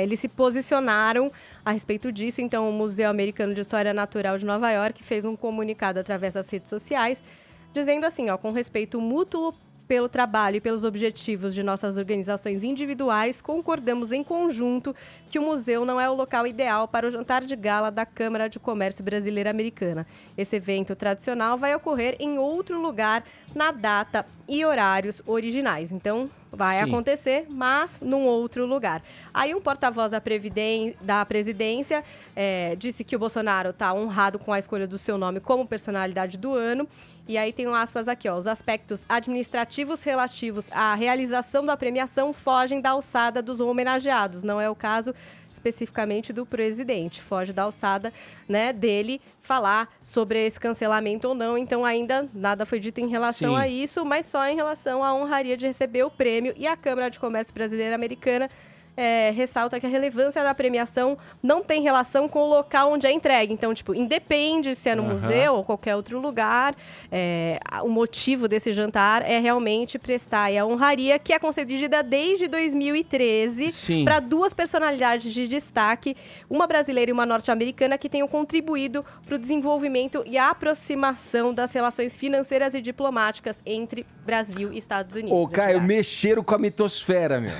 S2: eles se posicionaram a respeito disso. Então, o Museu Americano de História Natural de Nova York fez um comunicado através das redes sociais, dizendo assim, com respeito mútuo pelo trabalho e pelos objetivos de nossas organizações individuais, concordamos em conjunto que o museu não é o local ideal para o jantar de gala da Câmara de Comércio Brasileira Americana. Esse evento tradicional vai ocorrer em outro lugar na data e horários originais. Então, vai acontecer, mas num outro lugar. Aí um porta-voz da presidência disse que o Bolsonaro está honrado com a escolha do seu nome como personalidade do ano. E aí tem um aspas aqui, ó. Os aspectos administrativos relativos à realização da premiação fogem da alçada dos homenageados. Não é o caso especificamente do presidente. Foge da alçada, né, dele falar sobre esse cancelamento ou não. Então ainda nada foi dito em relação a isso, mas só em relação à honraria de receber o prêmio. E a Câmara de Comércio Brasileira Americana ressalta que a relevância da premiação não tem relação com o local onde é entregue. Então, tipo, independe se é no museu ou qualquer outro lugar, o motivo desse jantar é realmente prestar a honraria que é concedida desde 2013 para duas personalidades de destaque, uma brasileira e uma norte-americana, que tenham contribuído para o desenvolvimento e a aproximação das relações financeiras e diplomáticas entre Brasil e Estados Unidos.
S1: Ô, Caio, mexeram com a mitosfera, meu.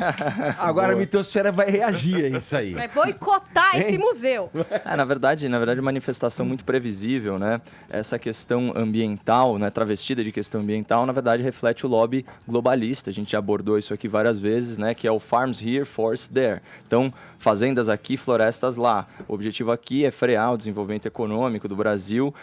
S1: Agora a mitosfera vai reagir a isso aí.
S2: Vai boicotar esse museu.
S7: Na verdade, uma manifestação muito previsível, né? Essa questão ambiental, né, travestida de questão ambiental, na verdade, reflete o lobby globalista. A gente já abordou isso aqui várias vezes, né? Que é o Farms Here, Forest There. Então, fazendas aqui, florestas lá. O objetivo aqui é frear o desenvolvimento econômico do Brasil,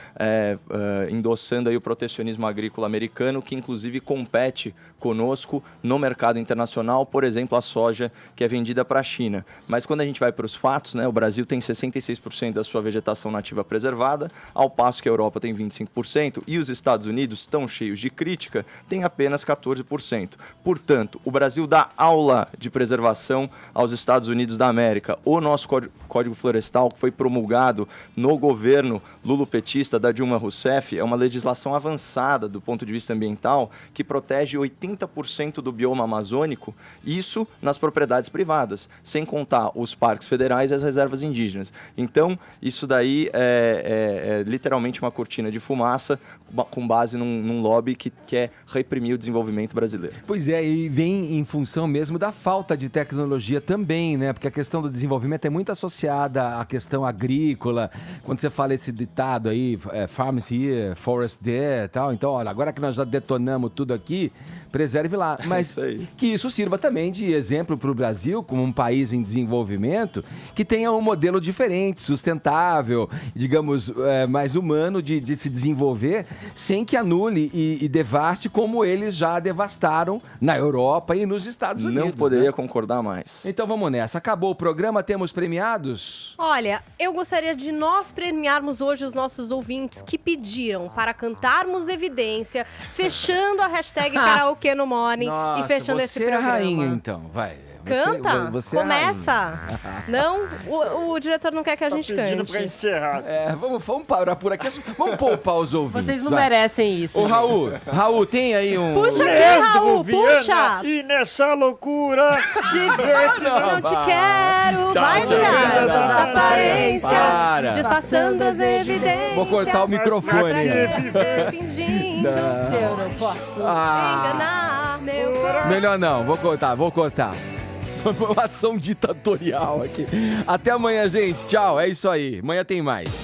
S7: endossando aí o protecionismo agrícola americano, que inclusive compete conosco no mercado internacional, por exemplo, a soja que é vendida para a China. Mas quando a gente vai para os fatos, né, o Brasil tem 66% da sua vegetação nativa preservada, ao passo que a Europa tem 25%, e os Estados Unidos, tão cheios de crítica, têm apenas 14%. Portanto, o Brasil dá aula de preservação aos Estados Unidos da América. O nosso Código Florestal, que foi promulgado no governo lulopetista da Dilma Rousseff, é uma legislação avançada do ponto de vista ambiental, que protege 80% do bioma amazônico, isso nas propriedades privadas, sem contar os parques federais e as reservas indígenas. Então, isso daí é literalmente uma cortina de fumaça com base num lobby que quer reprimir o desenvolvimento brasileiro.
S1: Pois é, e vem em função mesmo da falta de tecnologia também, né? Porque a questão do desenvolvimento é muito associada à questão agrícola. Quando você fala esse ditado aí, farms here, forest there e tal. Então, olha, agora que nós já detonamos tudo aqui, preserve lá. Mas que isso sirva também de exemplo para o Brasil, como um país em desenvolvimento, que tenha um modelo diferente, sustentável, digamos, mais humano de se desenvolver, sem que anule e devaste como eles já devastaram na Europa e nos Estados Unidos.
S7: Não poderia concordar mais.
S1: Então vamos nessa. Acabou o programa, temos premiados?
S2: Olha, eu gostaria de nós premiarmos hoje os nossos ouvintes que pediram para cantarmos Evidência, fechando a hashtag Karaokê no Morning e fechando esse programa.
S1: Você é a rainha, então, vai.
S2: Canta,
S1: você
S2: começa. Não, o diretor não quer que a gente cante.
S20: Pra encerrar.
S1: Vamos parar por aqui. Vamos poupar os ouvintes.
S3: Vocês não merecem isso.
S1: Ô, Raul, tem aí um...
S2: Puxa aqui, Raul, puxa.
S20: E nessa loucura
S2: de ver que não te quero. Vai, Diana. As aparências, disfarçando as evidências.
S1: Vou cortar o microfone.
S2: Fingindo se eu não posso enganar meu coração.
S1: Melhor não, vou cortar. Uma ação ditatorial aqui. Até amanhã, gente. Tchau, é isso aí. Amanhã tem mais.